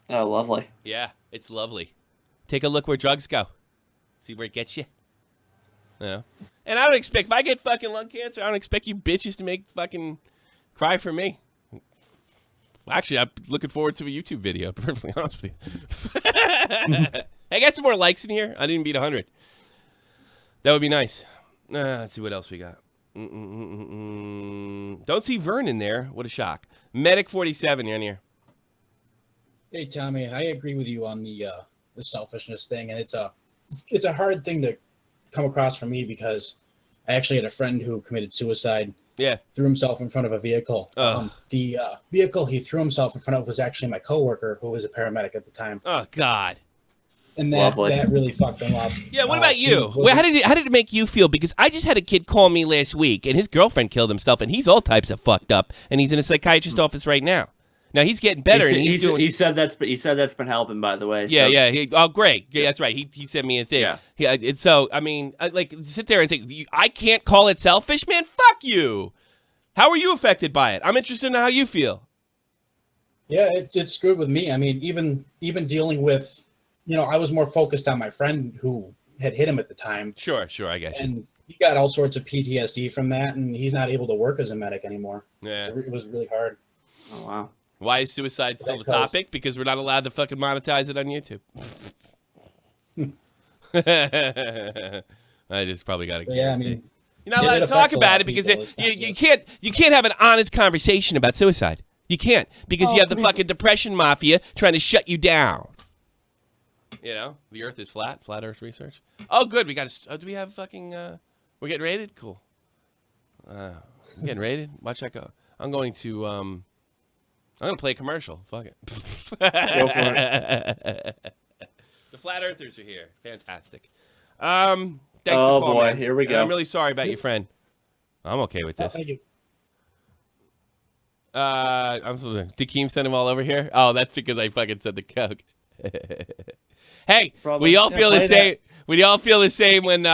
Oh, lovely. Yeah, it's lovely. Take a look where drugs go. See where it gets you. Yeah. And I don't expect, if I get fucking lung cancer, I don't expect you bitches to make fucking cry for me. Actually, I'm looking forward to a YouTube video, to be perfectly honest with you. Hey, got some more likes in here? I didn't beat 100. That would be nice. Let's see what else we got. Don't see Vern in there. What a shock. Medic 47, you're in here. Hey, Tommy, I agree with you on the selfishness thing, and it's a hard thing to come across for me because I actually had a friend who committed suicide. Yeah. Threw himself in front of a vehicle. The vehicle he threw himself in front of was actually my coworker, who was a paramedic at the time. Oh God. And that really fucked him up. Yeah, what about you? How did it make you feel? Because I just had a kid call me last week, and his girlfriend killed himself, and he's all types of fucked up, and he's in a psychiatrist's office right now. Now he's getting better, and he's doing. He said that's been helping, by the way. Yeah, yeah. Oh, great. Yeah, that's right. He sent me a thing. Yeah. And so I mean, like, sit there and say, I can't call it selfish, man. Fuck you. How are you affected by it? I'm interested in how you feel. Yeah, it's screwed with me. I mean, even dealing with. I was more focused on my friend who had hit him at the time. Sure, I get you. And he got all sorts of PTSD from that, and he's not able to work as a medic anymore. Yeah. So it was really hard. Oh, wow. Why is suicide still the topic? Because we're not allowed to fucking monetize it on YouTube. I just probably got to. Yeah, I mean, you're not allowed to talk about it because you can't have an honest conversation about suicide. You can't because you have the fucking depression mafia trying to shut you down. The Earth is flat Earth research. Oh, good. We got. Do we have fucking? We're getting rated. Cool. We're getting rated. Watch that go. I'm going to play a commercial. Fuck it. Go for it. The flat earthers are here. Fantastic. Thanks for calling, man. Here we go. I'm really sorry about your friend. I'm okay with this. Thank you. Did Keem send him all over here? Oh, that's because I fucking said the coke. Hey, Probably. we all feel the same. We all feel the same when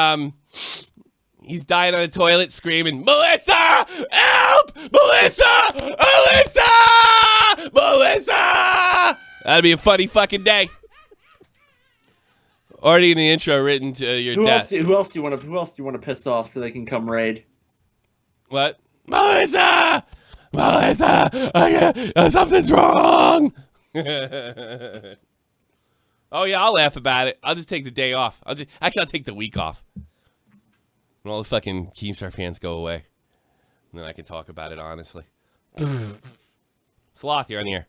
he's dying on the toilet screaming, "Melissa, help! Melissa, Melissa, Melissa!" That'd be a funny fucking day. Already in the intro written to your death. Who else do you want to piss off so they can come raid? What? Melissa! Something's wrong! Oh, yeah, I'll laugh about it. I'll just take the day off. I'll take the week off. When all the fucking Keemstar fans go away. And then I can talk about it honestly. Sloth, you're on the air.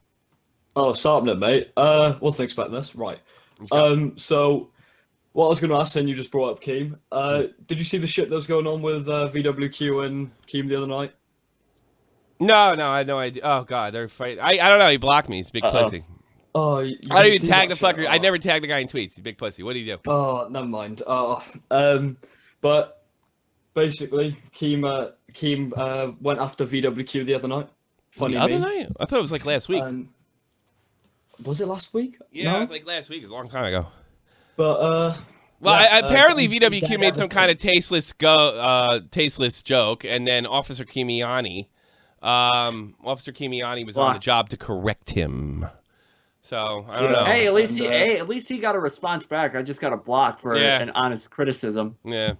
Oh, what's happening, mate? Wasn't expecting this. Right. So, what I was going to ask, then you just brought up Keem. Did you see the shit that was going on with VWQ and Keem the other night? No, I had no idea. Oh, God, they're fighting. I don't know. He blocked me. He's a big pussy. Oh, I don't even tag the fucker. I never tag the guy in tweets. He's a big pussy. What do you do? Oh, never mind. But basically, Keem went after VWQ the other night. Funny the other night? I thought it was like last week. Was it last week? Yeah, no? it was like last week. It was a long time ago. But apparently VWQ made some kind of tasteless joke, and then Officer Kimiani was on the job to correct him. So I don't know. Hey, at least he got a response back. I just got a block for an honest criticism. Yeah.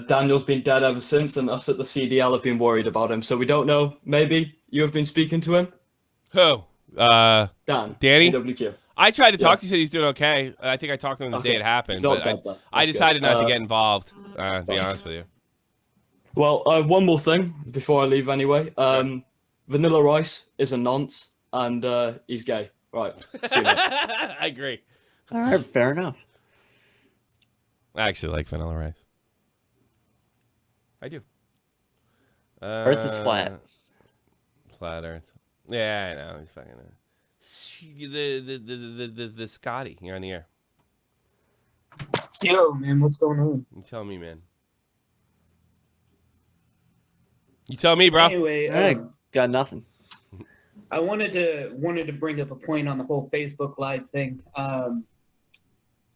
Daniel's been dead ever since, and us at the CDL have been worried about him. So we don't know. Maybe you have been speaking to him. Who? Danny? VWQ. I tried to talk to him. He said he's doing okay. I think I talked to him the day it happened, but I decided not to get involved. To be honest with you. Well, one more thing before I leave. Anyway, Vanilla Ice is a nonce, and he's gay. Right. See you later. I agree. All right, fair enough. I actually like Vanilla Rice. I do. Earth is flat. Flat Earth. Yeah, I know. He's fucking. The Scotty, you're on the air. Yo, man, what's going on? You tell me, man. You tell me, bro. Anyway, got nothing. I wanted to bring up a point on the whole Facebook Live thing.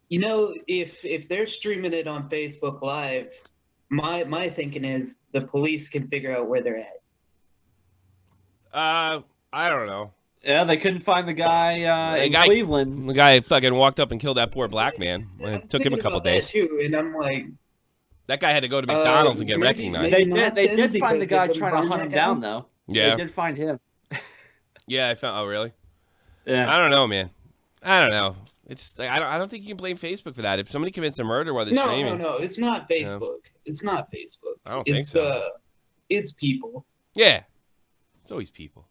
If they're streaming it on Facebook Live, my thinking is the police can figure out where they're at. I don't know. Yeah, they couldn't find the guy in Cleveland. The guy fucking walked up and killed that poor black man. It took him a couple days. That too, and I'm like, that guy had to go to McDonald's and get recognized. They did find the guy trying to hunt him down, though. Yeah, they did find him. Yeah, I found. Oh, really? Yeah. I don't know, man. I don't know. It's like, I don't think you can blame Facebook for that. If somebody commits a murder while they're streaming, no, it's not Facebook. It's not Facebook. I don't think so. It's people. Yeah, it's always people.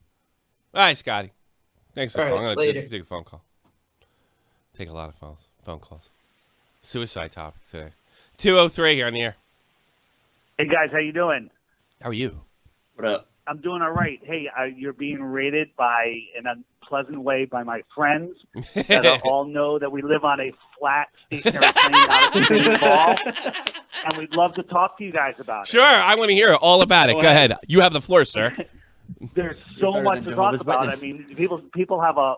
All right, Scotty. Thanks for calling. I'm gonna take a phone call. Take a lot of phone calls. Suicide topic today. 203 here on the air. Hey guys, how you doing? How are you? What up? I'm doing all right. Hey, you're being rated in a unpleasant way by my friends that all know that we live on a flat stationary plane out of the ball, and we'd love to talk to you guys about it. Sure, I want to hear all about it. Go ahead. You have the floor, sir. There's so much to talk about. I mean, people have a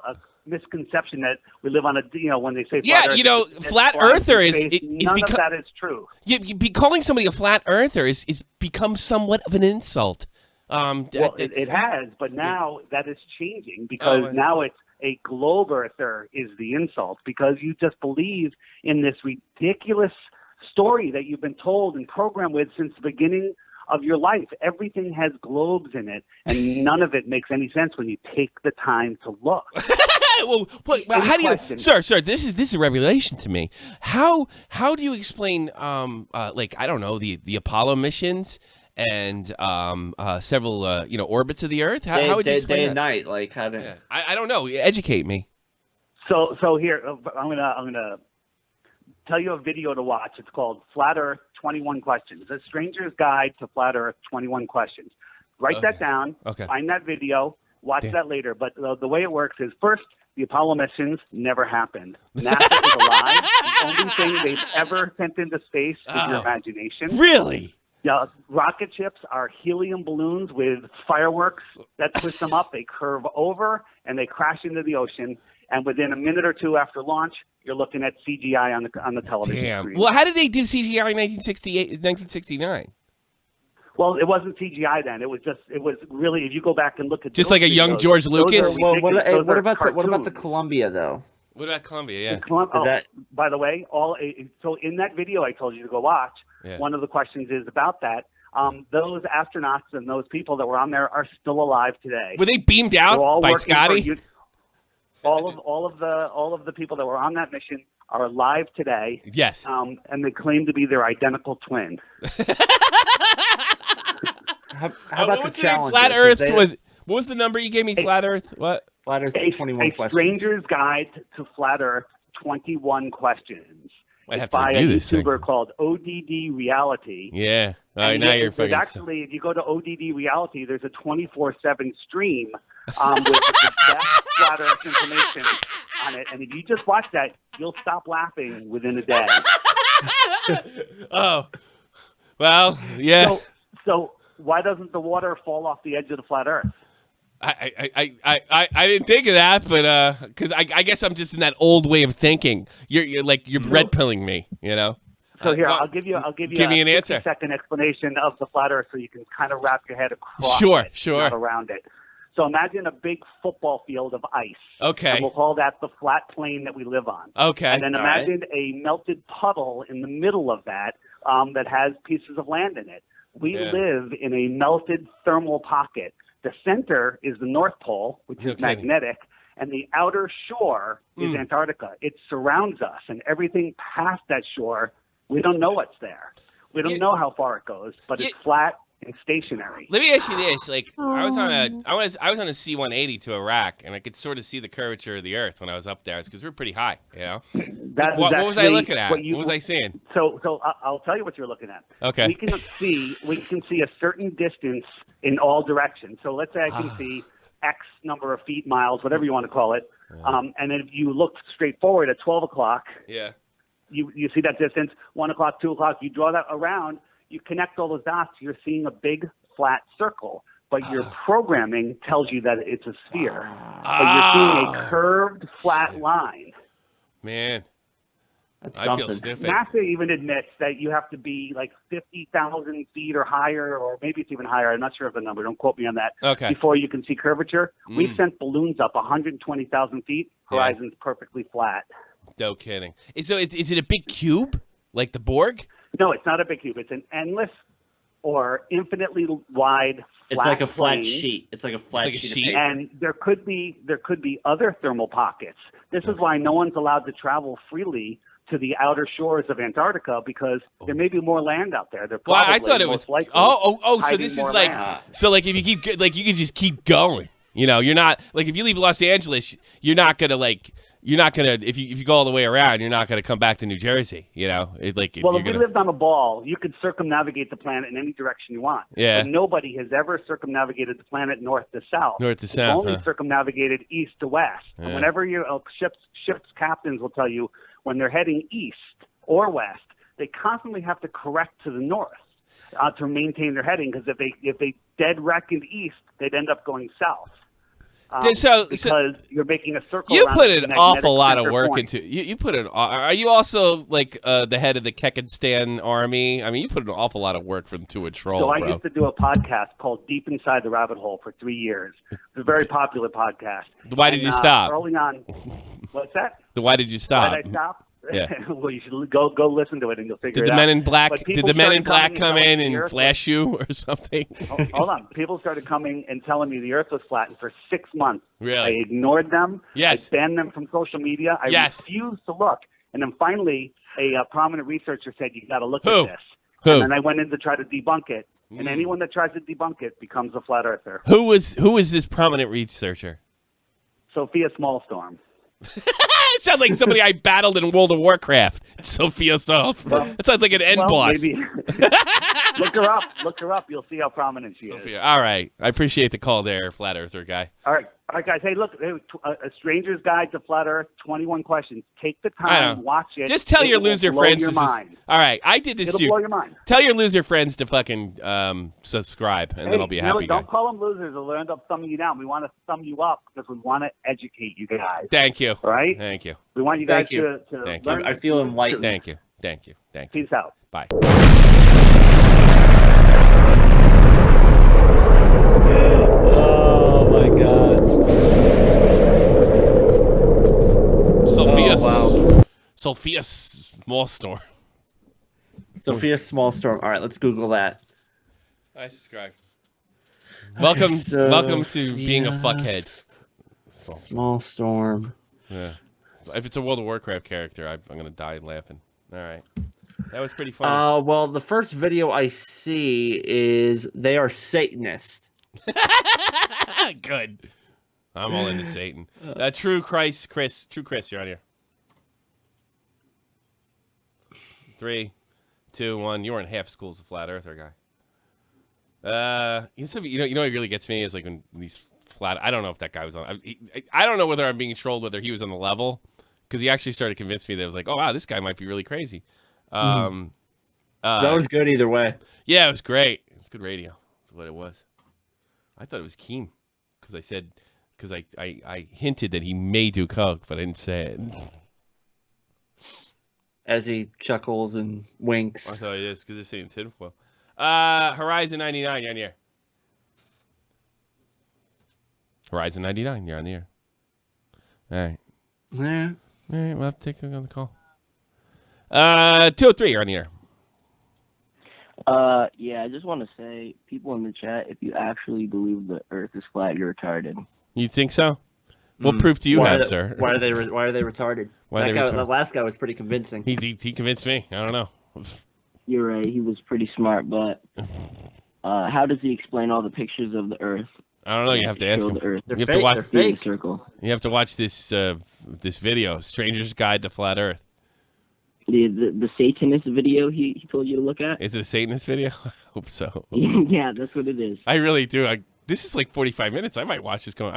misconception that we live on a, when they say flat Earth, flat earther is none of that is true. Calling somebody a flat earther is become somewhat of an insult. It has, but now that is changing because now it's a globe earther is the insult because you just believe in this ridiculous story that you've been told and programmed with since the beginning of your life. Everything has globes in it, and none of it makes any sense when you take the time to look. Well, how do you, sir? This is a revelation to me. How do you explain, like, I don't know, the Apollo missions and several orbits of the Earth? How would you explain day that? And night? Like how to? Yeah. I don't know. Educate me. So here I'm gonna tell you a video to watch. It's called Flat Earth 21 Questions. A Stranger's Guide to Flat Earth 21 Questions. Write that down. Okay. Find that video. Watch that later. But the way it works is first, the Apollo missions never happened. NASA is a lie. The only thing they've ever sent into space is your imagination. Really? Yeah, rocket ships are helium balloons with fireworks that twist them up. They curve over and they crash into the ocean. And within a minute or two after launch, you're looking at CGI on the television screen. Well, how did they do CGI in 1969? Well, it wasn't CGI then. It was really, if you go back and look at just those like a young videos, George those Lucas. are What ridiculous. about the Columbia though? What about Columbia? Yeah. By the way, so in that video I told you to go watch, one of the questions is about that. Those astronauts and those people that were on there are still alive today. Were they beamed out by Scotty? All of the people that were on that mission are alive today. Yes. And they claim to be their identical twin. How about what's the challenge? Flat Earth what was the number you gave me? Flat Earth? What? Flat Earth 21 questions. Stranger's Guide to Flat Earth, 21 questions. I'd have It's by to a review this thing. YouTuber called ODD Reality. Yeah. All right, now you're fucking. Actually, if you go to ODD Reality, there's a 24/7 stream with the best Flat Earth information on it. And if you just watch that, you'll stop laughing within a day. Oh. Well, yeah. So why doesn't the water fall off the edge of the flat Earth? I didn't think of that, but because I guess I'm just in that old way of thinking. You're red pilling me, you know. So here, I'll give you give me an answer. 60-second explanation of the flat Earth, so you can kind of wrap your head across Sure, it, sure. not around it. So imagine a big football field of ice. Okay. And we'll call that the flat plane that we live on. Okay. And then imagine a melted puddle in the middle of that that has pieces of land in it. We live in a melted thermal pocket. The center is the North Pole, which is magnetic, and the outer shore is Antarctica. It surrounds us, and everything past that shore, we don't know what's there. We don't know how far it goes, but it's flat and stationary. Let me ask you this: like, I was on a C-180 to Iraq, and I could sort of see the curvature of the Earth when I was up there, because we're pretty high, you know. What was I looking at? What was I seeing? So I'll tell you what you're looking at. Okay. We can see a certain distance in all directions. So let's say I can see X number of feet, miles, whatever you want to call it. And if you look straight forward at 12 o'clock, you see that distance. 1 o'clock, 2 o'clock. You draw that around. You connect all those dots. You're seeing a big flat circle. But your programming tells you that it's a sphere. But you're seeing a curved flat line. Man. That's I something. feel stupid. NASA even admits that you have to be like 50,000 feet or higher, or maybe it's even higher. I'm not sure of the number. Don't quote me on that. Okay. Before you can see curvature. We've sent balloons up 120,000 feet. Horizon's perfectly flat. No kidding. So is it a big cube, like the Borg? No, it's not a big cube. It's an endless or infinitely wide flat It's like a flat plane. sheet. It's like a flat sheet. Of paper. And there could be other thermal pockets. This is why no one's allowed to travel freely to the outer shores of Antarctica, because there may be more land out there. Well, I thought it was likely so this is like land. so like if you keep like you can just keep going. You know, you're not like if you leave Los Angeles, you're not gonna if you go all the way around, you're not gonna come back to New Jersey. You know, if we lived on a ball, you could circumnavigate the planet in any direction you want. Yeah. But nobody has ever circumnavigated the planet north to south. North to It's south, only huh? circumnavigated east to west. Yeah. And whenever ships captains will tell you when they're heading east or west, they constantly have to correct to the north to maintain their heading, because if they dead reckoned east, they'd end up going south. Because you're making a circle. You around put the an awful magnetic lot of center work point. into you. Put an. Are you also like the head of the Kekistan army? I mean, you put an awful lot of work to a troll, So I bro. used to do a podcast called Deep Inside the Rabbit Hole for 3 years. It's a very popular podcast. Why did you stop? Early on, what's that? Why did you stop? Why did I stop? Yeah. Well, you should go listen to it and you'll figure Did it the out. Men in Black? But Did people the Men started in Black coming come telling in me the and Earth flash you or something? Hold on. People started coming and telling me the Earth was flat, and for 6 months, Really? I ignored them. Yes. I banned them from social media. I refused to look. And then finally, a prominent researcher said, "You got to look at this." Who? And then I went in to try to debunk it. And anyone that tries to debunk it becomes a flat earther. Who was this prominent researcher? Sophia Smallstorm. It sounds like somebody I battled in World of Warcraft. Sophia Sof. It sounds like an end boss. Maybe. Look her up. Look her up. You'll see how prominent she is. All right. I appreciate the call there, Flat Earther guy. All right, guys. Hey, look, a Stranger's Guide to Flat Earth, 21 questions. Take the I time, know. watch it. Just tell It your will loser blow friends. your mind. All right. I did this It'll too. blow your mind. Tell your loser friends to fucking subscribe, and then I'll be a happy guy. Don't call them losers, or they'll end up thumbing you down. We want to thumb you up because we want to educate you guys. Thank you. All right? Thank you. We want you guys to Thank learn. you. I feel enlightened. Thank you. Thank you. Thank you. Peace out. Bye. Sophia Small Storm. Sophia Small Storm. All right, let's Google that. I subscribe. Okay, Welcome to being a fuckhead. Small Storm. Yeah. If it's a World of Warcraft character, I'm gonna die laughing. All right. That was pretty funny. Well, the first video I see is they are Satanist. Good. I'm all into Satan. True Chris, you're on here. 3, 2, 1. You weren't half school's a flat earther guy. You know what really gets me is like when these flat. I don't know if that guy was on. I don't know whether I'm being trolled, whether he was on the level, because he actually started to convince me that it was like, oh wow, this guy might be really crazy. That was good either way. Yeah, it was great. It was good radio. That's what it was. I thought it was Keem because I hinted that he may do coke, but I didn't say it. As he chuckles and winks. I thought it is because they're saying tinfoil. Horizon 99, you're on the air. Horizon 99, you're on the air. All right. Yeah. All right, we'll have to take another call. 203, you're on the air. Yeah, I just want to say, people in the chat, if you actually believe the Earth is flat, you're retarded. You think so? What proof do you have, sir? Why are they retarded? Retarded? The last guy was pretty convincing. He convinced me. I don't know. You're right. He was pretty smart, but how does he explain all the pictures of the Earth? I don't know. You have to ask him. They're You have fake. to watch They're fake. Circle. You have to watch this video, "Stranger's Guide to Flat Earth." The Satanist video he told you to look at. Is it a Satanist video? I hope so. Yeah, that's what it is. I really do. This is like 45 minutes. I might watch this on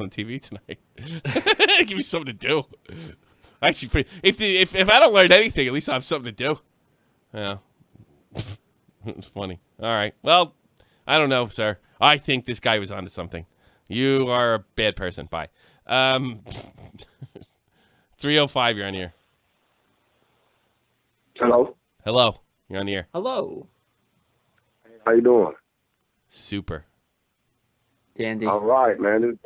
TV tonight. Give me something to do. Actually, if I don't learn anything, at least I'll have something to do. Yeah. It's funny. All right. Well, I don't know, sir. I think this guy was onto something. You are a bad person. Bye. 305, you're on here. Hello. Hello. You're on the air. Hello. How you doing? Super. Dandy. All right, man.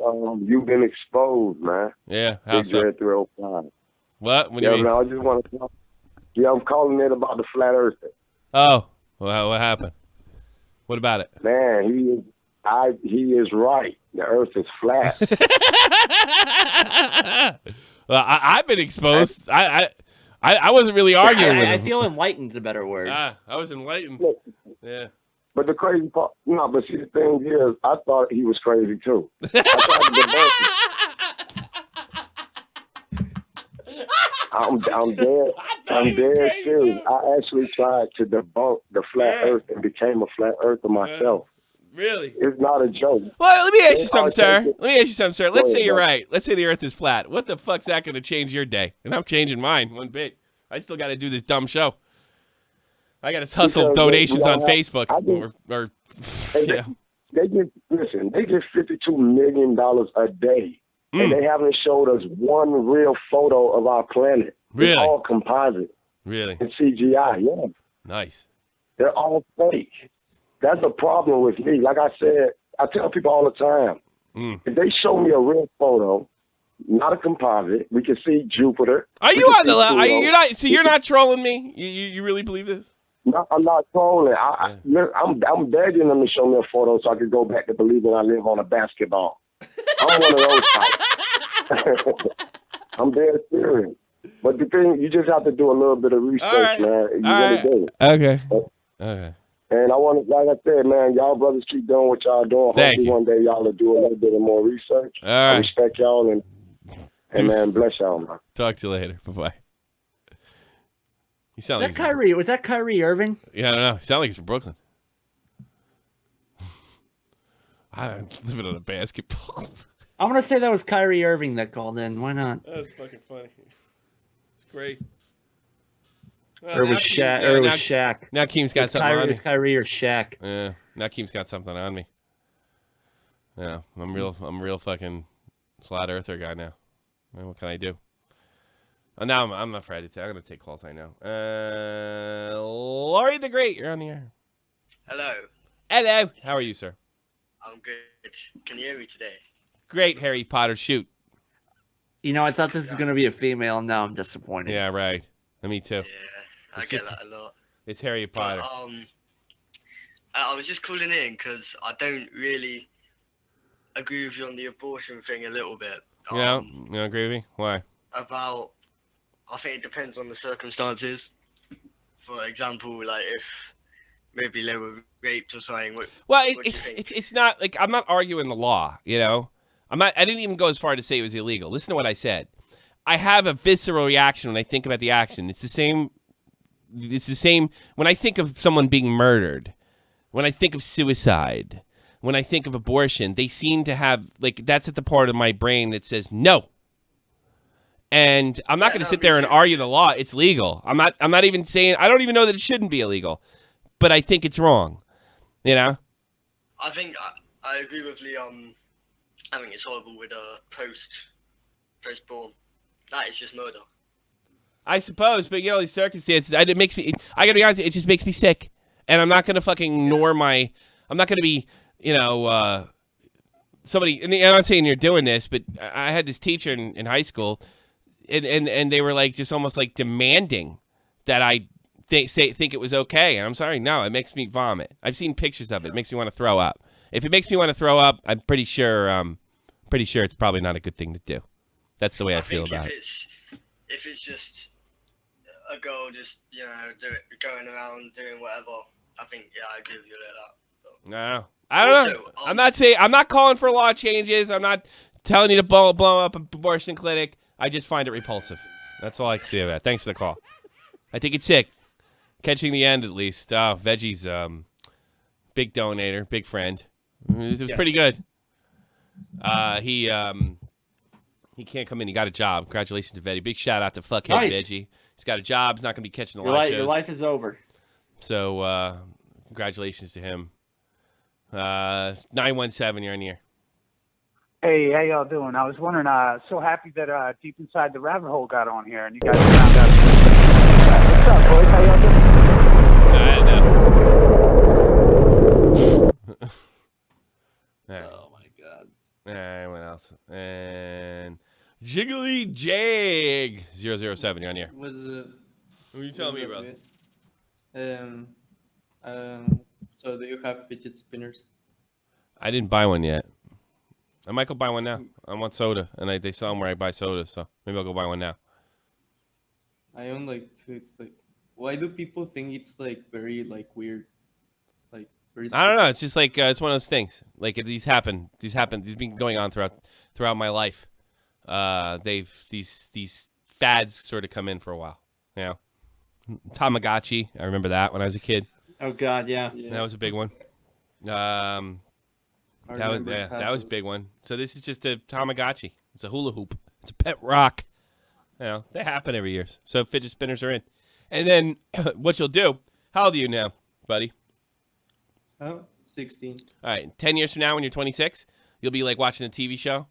You've been exposed, man. Yeah. How so? 305. What? What do you mean? Man, I just want to talk. Yeah, I'm calling it about the flat earther. Oh. Well, what happened? What about it? Man, he is right. The earth is flat. Well, I've been exposed. I wasn't really arguing with him. I feel enlightened's a better word. I was enlightened. Yeah. But the crazy part, but see, the thing is, I thought he was crazy too. I tried to debunk him. I'm dead serious. I actually tried to debunk the flat earth and became a flat earther myself. Really? It's not a joke. Well, let me ask you something, sir. Let's say you're right. Let's say the earth is flat. What the fuck's that going to change your day? And I'm changing mine one bit. I still got to do this dumb show. I got to hustle donations on Facebook. They get $52 million a day. And they haven't showed us one real photo of our planet. Really? It's all composite. Really? And CGI, yeah. Nice. They're all fake. That's a problem with me. Like I said, I tell people all the time, if they show me a real photo, not a composite, we can see Jupiter. Are you on the left? You're not trolling me? You really believe this? No, I'm not trolling. I'm begging them to show me a photo so I can go back to believing I live on a basketball. I'm one of those types. I'm dead serious. But the thing, you just have to do a little bit of research, man. You really do. Okay. Okay. And I want to, like I said, man, y'all brothers keep doing what y'all doing. Hopefully one day y'all will do a little bit of more research. All right. I respect y'all and man, bless y'all, man. Talk to you later. Bye-bye. You sound Was that Kyrie? Was that Kyrie Irving? Yeah, I don't know. You sound like he's from Brooklyn. I'm living on a basketball. I'm going to say that was Kyrie Irving that called in. Why not? That was fucking funny. It's great. Or it was Shaq. Now Keem's got something on me. It's Kyrie or Shaq. Yeah. Now Keem's got something on me. Yeah. I'm real fucking flat earther guy now. Well, what can I do? Now I'm not afraid to. I'm going to take calls. I know. Laurie the Great, you're on the air. Hello. Hello. How are you, sir? I'm good. Can you hear me today? Great, Harry Potter. Shoot. You know, I thought this was gonna be a female, and now I'm disappointed. Yeah, right. Me too. I get that a lot. It's Harry Potter. But, I was just calling in because I don't really agree with you on the abortion thing a little bit. Yeah, you agree with me? Why? I think it depends on the circumstances. For example, like if maybe they were raped or something. Well, it's not like I'm not arguing the law. You know, I didn't even go as far to say it was illegal. Listen to what I said. I have a visceral reaction when I think about the action. It's the same. It's the same when I think of someone being murdered. When I think of suicide, when I think of abortion, they seem to have, like, that's at the part of my brain that says no. And I'm not going to sit there and argue the law. It's legal. I'm not even saying, I don't even know that it shouldn't be illegal, but I think it's wrong. You know? I think I agree with Leon. I think it's horrible with postborn. That is just murder. I suppose, but you know, these circumstances, it makes me, I got to be honest, it just makes me sick. And I'm not going to fucking ignore I'm not going to be, you know, somebody, and I'm not saying you're doing this, but I had this teacher in high school, and they were like, just almost like demanding that I think it was okay. And I'm sorry, no, it makes me vomit. I've seen pictures of it. It makes me want to throw up. If it makes me want to throw up, I'm pretty sure it's probably not a good thing to do. That's the way I feel about it. If it's just a girl just, you know, going around doing whatever, I think, I give you that. No, I don't know. I'm not calling for law changes. I'm not telling you to blow up an abortion clinic. I just find it repulsive. That's all I can say about it. Thanks for the call. I think it's sick. Catching the end, at least. Veggie's big donator, big friend. It was pretty good. He can't come in. He got a job. Congratulations to Veggie. Big shout out to fuckhead Veggie. He's got a job. He's not going to be catching the live shows. Your life is over. So, congratulations to him. 917, you're on the air. Hey, how y'all doing? I was wondering, so happy that Deep Inside the Rabbit Hole got on here and you guys found out. What's up, boys? How y'all doing? Oh, my God. All right, what else? And Jiggly Jag 007, you're on the air. What are you telling me, bro? So do you have fidget spinners? I didn't buy one yet. I might go buy one now. I want soda, and they sell them where I buy soda, so maybe I'll go buy one now. I own like two. It's like, why do people think it's like very like weird? Like very. I don't know. It's just like it's one of those things. Like these happen. These been going on throughout my life. These fads sort of come in for a while. You know, Tamagotchi. I remember that when I was a kid. Oh God, yeah. That was a big one. That was a big one. So this is just a Tamagotchi. It's a hula hoop. It's a pet rock. You know, they happen every year. So fidget spinners are in. And then what you'll do, how old are you now, buddy? 16. All right, 10 years from now when you're 26, you'll be like watching a TV show,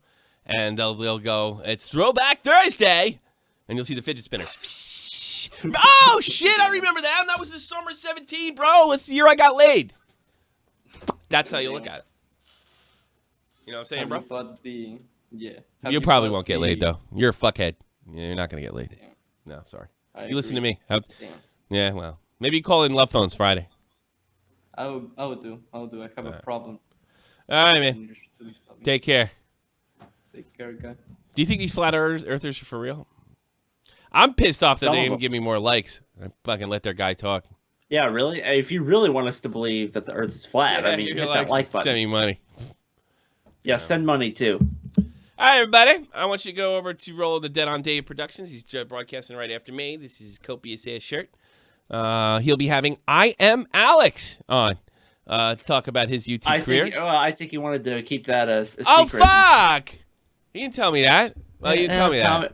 and they'll go, it's Throwback Thursday, and you'll see the fidget spinner. Oh, shit, I remember that. That was the summer 17, bro. It's the year I got laid. That's how you look at it. You know what I'm saying, bro? You probably won't get laid, though. You're a fuckhead. You're not going to get laid. Damn. No, sorry. I You listen to agree. me. Yeah, well, maybe you call in Love Phones Friday. I will do. I have a problem. All right, man. Take care. Take care, guy. Do you think these flat earthers are for real? I'm pissed off that Some they of didn't them. give me more likes. I fucking let their guy talk. Yeah, really? If you really want us to believe that the Earth is flat, I mean, hit that like button. Send me money. Yeah, send money too. All right, everybody. I want you to go over to Roll the Dead on Dave Productions. He's broadcasting right after me. This is his copious ass shirt. He'll be having I Am Alex on to talk about his YouTube career. I think he wanted to keep that as a Oh, secret. fuck! He didn't tell me that. Well, you didn't tell me that.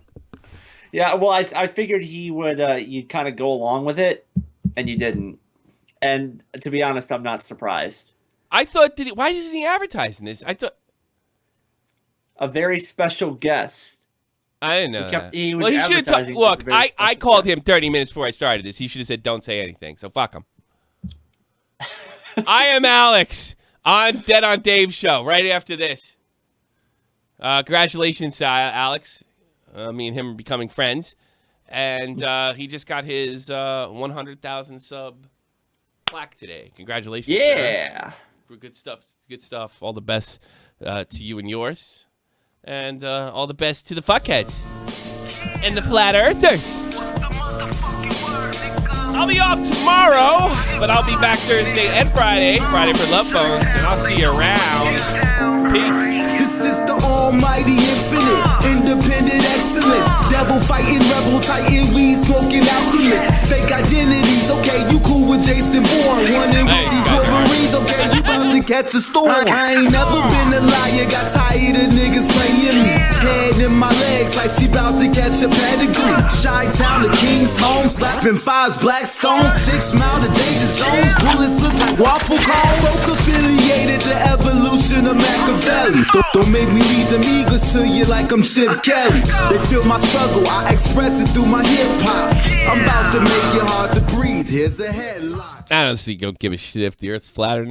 Yeah, well, I figured he would. You'd kind of go along with it, and you didn't. And to be honest, I'm not surprised. I thought, why isn't he advertising this? I thought a very special guest. I didn't know that. He was Well, he should have advertising Look, as a very I called him 30 minutes before I started this. He should have said, "Don't say anything." So fuck him. I Am Alex on Dead on Dave show right after this. Congratulations, Alex. me and him are becoming friends. And he just got his 100,000 sub plaque today. Congratulations. Yeah. Sir. Good stuff. Good stuff. All the best to you and yours. And all the best to the fuckheads and the flat earthers. I'll be off tomorrow, but I'll be back Thursday and Friday. Friday for Love Phones, and I'll see you around. Peace. This is the almighty infinite, independent excellence. Devil fighting, rebel titan, weed smoking alchemist. Fake identities, okay, you cool with Jason Bourne. Running with these Wolverines, okay, you about to catch a storm. I ain't never been a liar, got tired of niggas playing me. Head in my legs like she about to catch a pedigree. Chi-Town, the King's home, slapping fives, black stones, 6 mile to danger zones. Bullets look like waffle cones. Folk affiliated, the evolution of Machiavelli. Don't make me read them eagles to you like I'm Chip Kelly. They feel my struggle, I express it through my hip-hop. I'm about to make it hard to breathe, here's a headline. I honestly don't give a shit if the earth's flat or not.